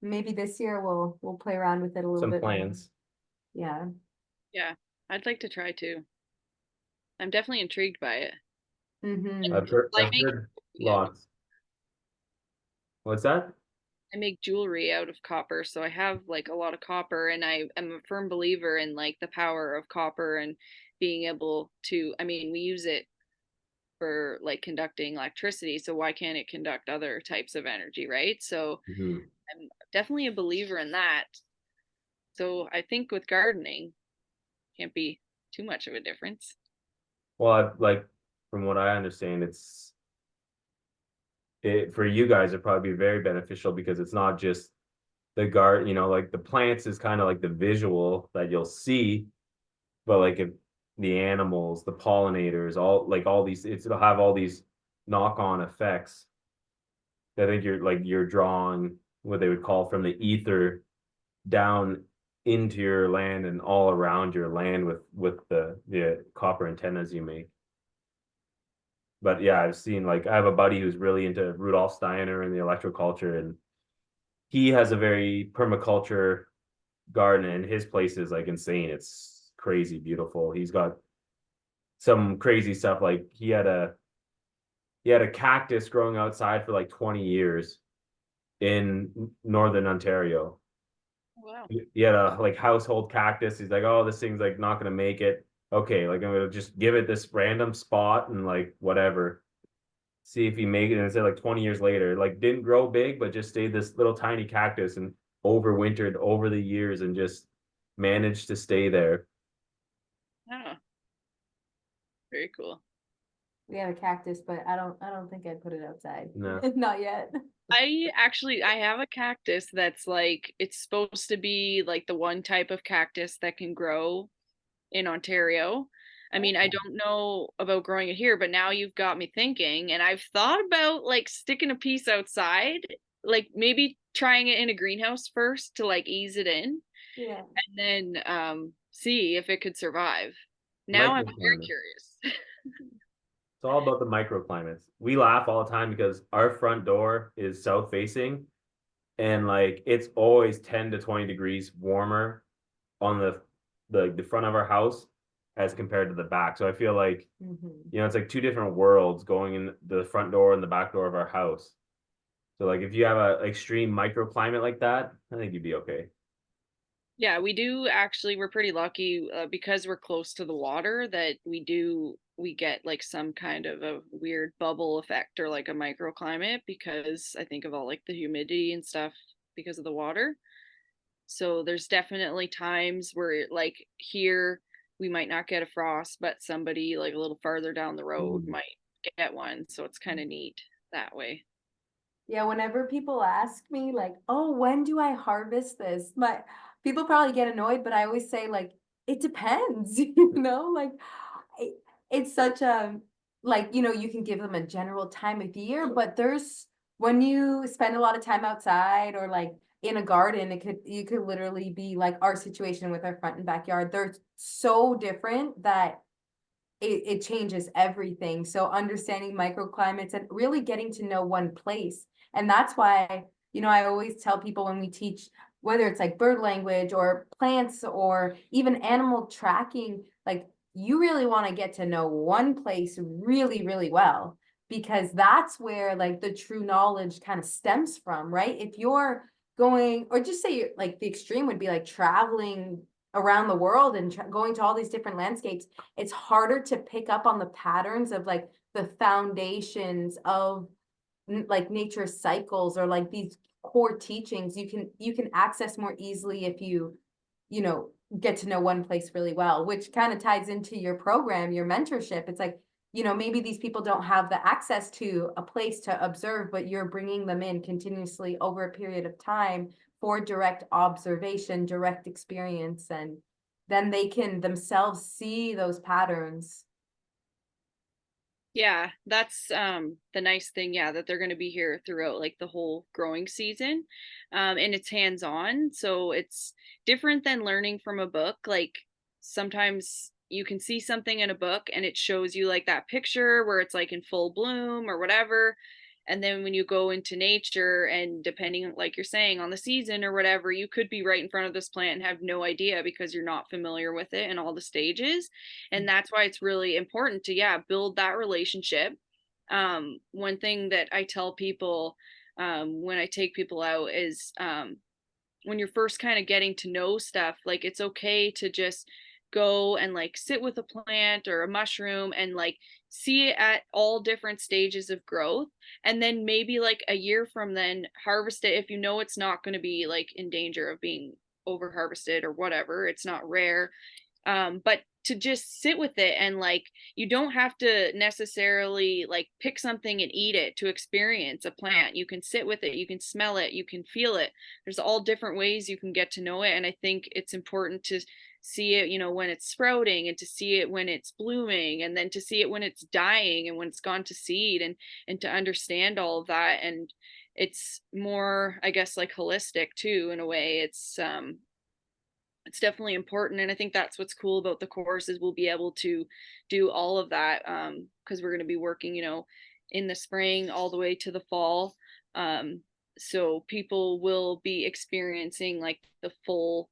maybe this year we'll play around with it a little Some bit more. plans. Yeah. Yeah, I'd like to try too. I'm definitely intrigued by it. Mm-hmm. I've heard lots. What's that? I make jewelry out of copper, so I have like a lot of copper, and I am a firm believer in like the power of copper and being able to, I mean, we use it for like conducting electricity, so why can't it conduct other types of energy, right? So Mhm. I'm definitely a believer in that. So I think with gardening, can't be too much of a difference. Well, like from what I understand, for you guys, it'd probably be very beneficial because it's not just the garden, like the plants is kind of like the visual that you'll see, but like if the animals, the pollinators, all these, it'll have all these knock-on effects. I think you're drawing what they would call from the ether down into your land and all around your land with the copper antennas you make. But yeah, I've seen I have a buddy who's really into Rudolf Steiner and the electroculture, and he has a very permaculture garden, and his place is like insane. It's crazy beautiful. He's got some crazy stuff. Like he had he had a cactus growing outside for like 20 years in northern Ontario. Wow. He had a like household cactus. He's like, oh, this thing's like not gonna make it. Okay, like I'm gonna just give it this random spot and like whatever. See if he make it. And it said like 20 years later, like didn't grow big, but just stayed this little tiny cactus and overwintered over the years and just managed to stay there. Oh, very cool. We have a cactus, but I don't think I'd put it outside. No. Not yet. I have a cactus that's like, it's supposed to be like the one type of cactus that can grow in Ontario. I mean, I don't know about growing it here, but now you've got me thinking, and I've thought about like sticking a piece outside, like maybe trying it in a greenhouse first to like ease it in, Yeah. and then see if it could survive. Now I'm very Microclimate. curious. It's all about the microclimates. We laugh all the time because our front door is south facing and like it's always 10 to 20 degrees warmer on the front of our house as compared to the back. So I feel like, it's like two different worlds going in the front door and the back door of our house. So like if you have a extreme microclimate like that, I think you'd be okay. Yeah, we do actually. We're pretty lucky because we're close to the water that we get like some kind of a weird bubble effect or like a microclimate because I think of all like the humidity and stuff because of the water. So there's definitely times where like here we might not get a frost, but somebody like a little farther down the road might get one. So it's kind of neat that way. Yeah, whenever people ask me like, "Oh, when do I harvest this?" My people probably get annoyed, but I always say like, "It depends," like it, it's such a like, you can give them a general time of year, but there's when you spend a lot of time outside or like in a garden, you could literally be like our situation with our front and backyard. They're so different that it changes everything. So understanding microclimates and really getting to know one place. And that's why, I always tell people when we teach, whether it's like bird language or plants or even animal tracking, like you really want to get to know one place really, really well, because that's where like the true knowledge kind of stems from, right? If you're going, or just say you're like the extreme would be like traveling around the world and going to all these different landscapes, it's harder to pick up on the patterns of like the foundations of like nature cycles or like these core teachings. You can access more easily if you know get to know one place really well, which kind of ties into your program, your mentorship. It's like, maybe these people don't have the access to a place to observe, but you're bringing them in continuously over a period of time for direct observation, direct experience, and then they can themselves see those patterns. Yeah, that's the nice thing, yeah, that they're going to be here throughout like the whole growing season. And it's hands-on, so it's different than learning from a book. Like sometimes you can see something in a book and it shows you like that picture where it's like in full bloom or whatever. And then when you go into nature and depending like you're saying on the season or whatever, you could be right in front of this plant and have no idea because you're not familiar with it and all the stages. And that's why it's really important to, yeah, build that relationship. One thing that I tell people when I take people out is when you're first kind of getting to know stuff, like it's okay to just go and like sit with a plant or a mushroom and like see it at all different stages of growth, and then maybe like a year from then harvest it if you know it's not going to be like in danger of being over harvested or whatever, it's not rare. But to just sit with it and like you don't have to necessarily like pick something and eat it to experience a plant. You can sit with it, you can smell it, you can feel it. There's all different ways you can get to know it, and I think it's important to see it, when it's sprouting, and to see it when it's blooming, and then to see it when it's dying and when it's gone to seed, and to understand all of that. And it's more, I guess, like holistic too in a way. It's definitely important, and I think that's what's cool about the course is we'll be able to do all of that because we're going to be working in the spring all the way to the fall, so people will be experiencing like the full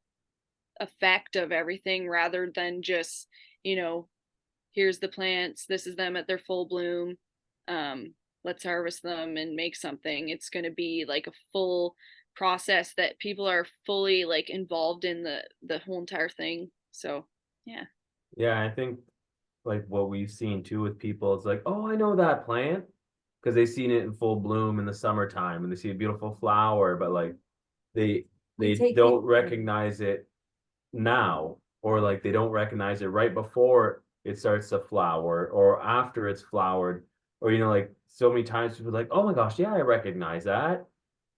effect of everything rather than just here's the plants, this is them at their full bloom. let's harvest them and make something. It's going to be like a full process that people are fully like involved in the whole entire thing. So yeah. Yeah, I think like what we've seen too with people, it's like, oh, I know that plant because they've seen it in full bloom in the summertime and they see a beautiful flower, but like they We they take don't it- recognize it now, or like they don't recognize it right before it starts to flower or after it's flowered, or like so many times people are like, oh my gosh, yeah, I recognize that,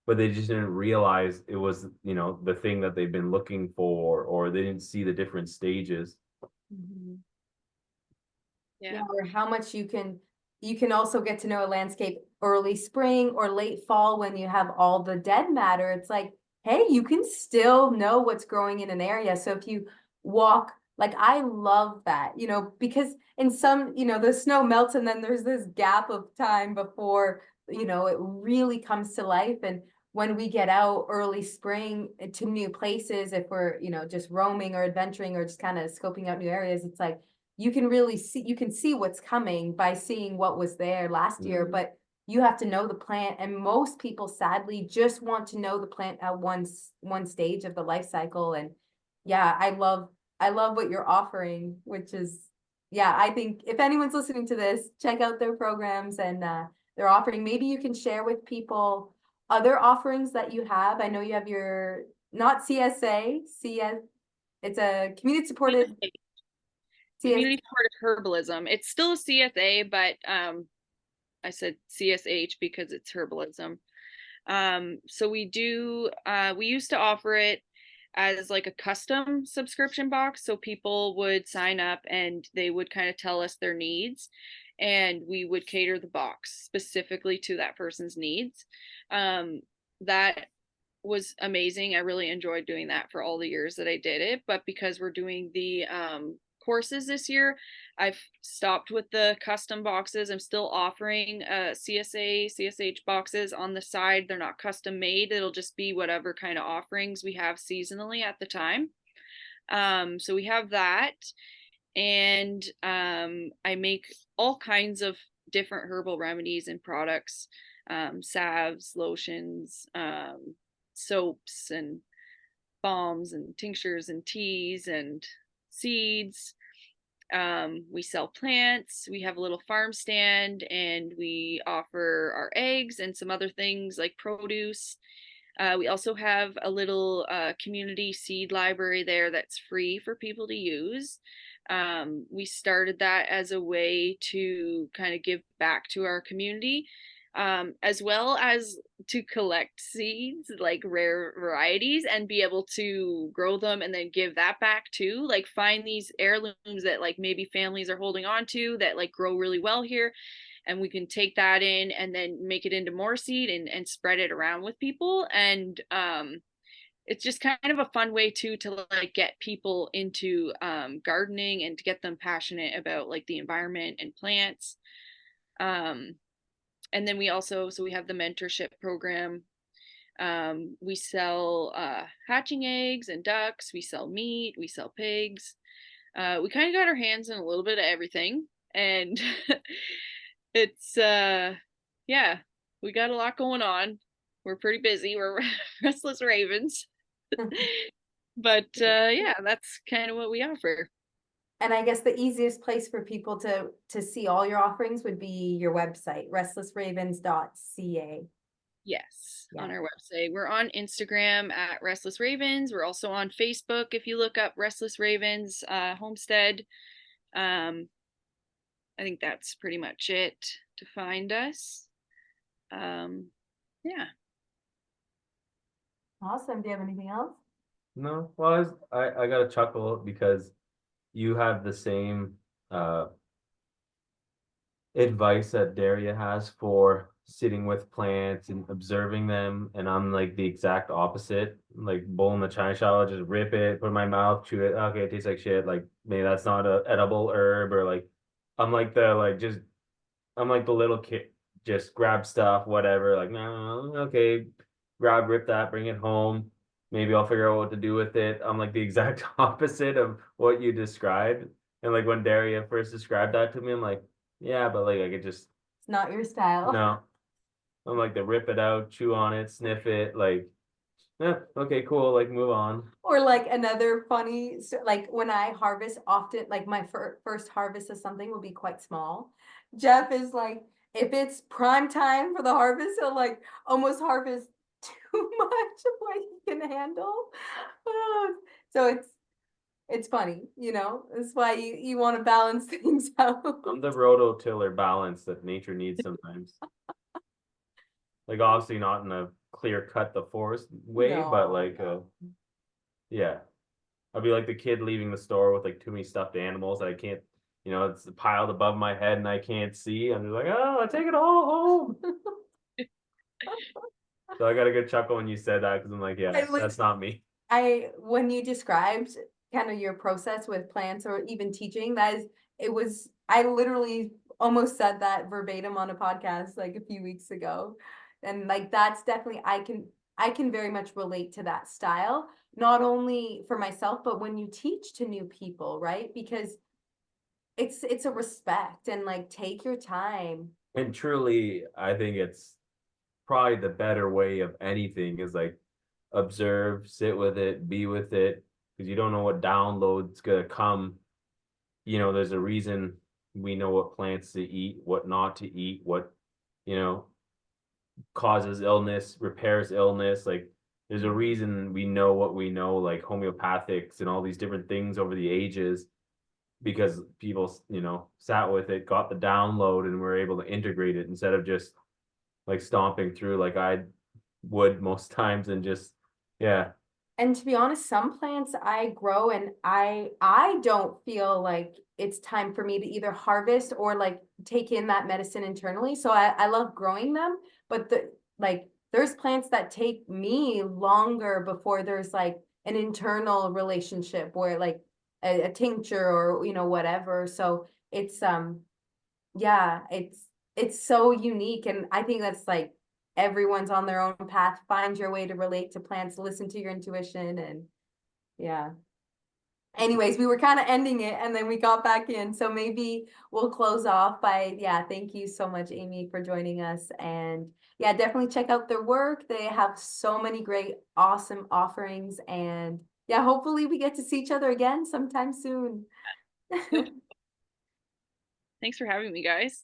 but they just didn't realize it was the thing that they've been looking for, or they didn't see the different stages. Mhm. Yeah. Yeah, or how much you can also get to know a landscape early spring or late fall when you have all the dead matter. It's like, hey, you can still know what's growing in an area. So if you walk, like I love that, because in some, the snow melts and then there's this gap of time before, it really comes to life. And when we get out early spring to new places, if we're, just roaming or adventuring or just kind of scoping out new areas, it's like, you can see what's coming by seeing what was there last year, but you have to know the plant. And most people sadly just want to know the plant at one stage of the life cycle. And yeah, I love what you're offering, which is, yeah, I think if anyone's listening to this, check out their programs and they're offering. Maybe you can share with people other offerings that you have. I know you have your, not CSA, it's a community supported Community supported herbalism. It's still a CSA, but I said CSH because it's herbalism. So we used to offer it as like a custom subscription box. So people would sign up and they would kind of tell us their needs and we would cater the box specifically to that person's needs. That was amazing. I really enjoyed doing that for all the years that I did it. But because we're doing the courses this year, I've stopped with the custom boxes. I'm still offering CSA, CSH boxes on the side. They're not custom made. It'll just be whatever kind of offerings we have seasonally at the time. So we have that. And I make all kinds of different herbal remedies and products, salves, lotions, soaps and balms and tinctures and teas and seeds. We sell plants. We have a little farm stand and we offer our eggs and some other things like produce. We also have a little community seed library there that's free for people to use. We started that as a way to kind of give back to our community, as well as to collect seeds, like rare varieties, and be able to grow them and then give that back too. Like find these heirlooms that like maybe families are holding on to that like grow really well here. And we can take that in and then make it into more seed and spread it around with people. And it's just kind of a fun way too to like get people into gardening and to get them passionate about like the environment and plants. And then we have the mentorship program. We sell hatching eggs and ducks. We sell meat. We sell pigs. We kind of got our hands in a little bit of everything. And it's, yeah, we got a lot going on. We're pretty busy. We're restless ravens. But yeah, that's kind of what we offer. And I guess the easiest place for people to see all your offerings would be your website, restlessravens.ca. Yes, Yeah. on our website. We're on Instagram at Restless Ravens. We're also on Facebook if you look up Restless Ravens Homestead. I think that's pretty much it to find us. Yeah. Awesome. Do you have anything else? No, well, I got a chuckle because you have the same advice that Dariya has for sitting with plants and observing them, and I'm like the exact opposite. Like bull in the china shop, I'll just rip it, put it in my mouth, chew it. Okay, it tastes like shit. Like maybe that's not a edible herb, or like I'm like the little kid, just grab stuff, whatever. Like no, okay, rip that, bring it home. Maybe I'll figure out what to do with it. I'm like the exact opposite of what you described. And like when Dariya first described that to me, I'm like, yeah, but like I could just It's not your style. No. I'm like to rip it out, chew on it, sniff it, like, okay, cool, like move on. Or like another funny, like when I harvest often, like my first harvest of something will be quite small. Jeff is like, if it's prime time for the harvest, he'll like almost harvest too much of what he can handle. So it's funny, you know, that's why you want to balance things out. I'm the rototiller balance that nature needs sometimes. Like obviously not in a clear cut the forest way, but like yeah. I'll be like the kid leaving the store with like too many stuffed animals that I can't, you know, it's piled above my head and I can't see. I'm just like, oh, I take it all home. So I got a good chuckle when you said that because I'm like, yeah, that's not me. When you described kind of your process with plants or even teaching, I literally almost said that verbatim on a podcast like a few weeks ago. And like, that's definitely, I can very much relate to that style, not only for myself, but when you teach to new people, right? Because it's a respect and like, take your time. And truly, I think it's probably the better way of anything is like observe, sit with it, be with it, because you don't know what download's gonna come. You know, there's a reason we know what plants to eat, what not to eat, what, you know, causes illness, repairs illness. Like there's a reason we know what we know, like homeopathics and all these different things over the ages, because people, you know, sat with it, got the download, and were able to integrate it instead of just like stomping through like I would most times and just, yeah. And to be honest, some plants I grow and I don't feel like it's time for me to either harvest or like take in that medicine internally. So I love growing them, but there's plants that take me longer before there's like an internal relationship where like a tincture or, you know, whatever. So it's yeah, it's so unique. And I think that's like everyone's on their own path. Find your way to relate to plants, listen to your intuition, and yeah. Anyways, we were kind of ending it and then we got back in. So maybe we'll close off by, yeah, thank you so much, Amy, for joining us. And yeah, definitely check out their work. They have so many great, awesome offerings. And yeah, hopefully we get to see each other again sometime soon. Thanks for having me, guys.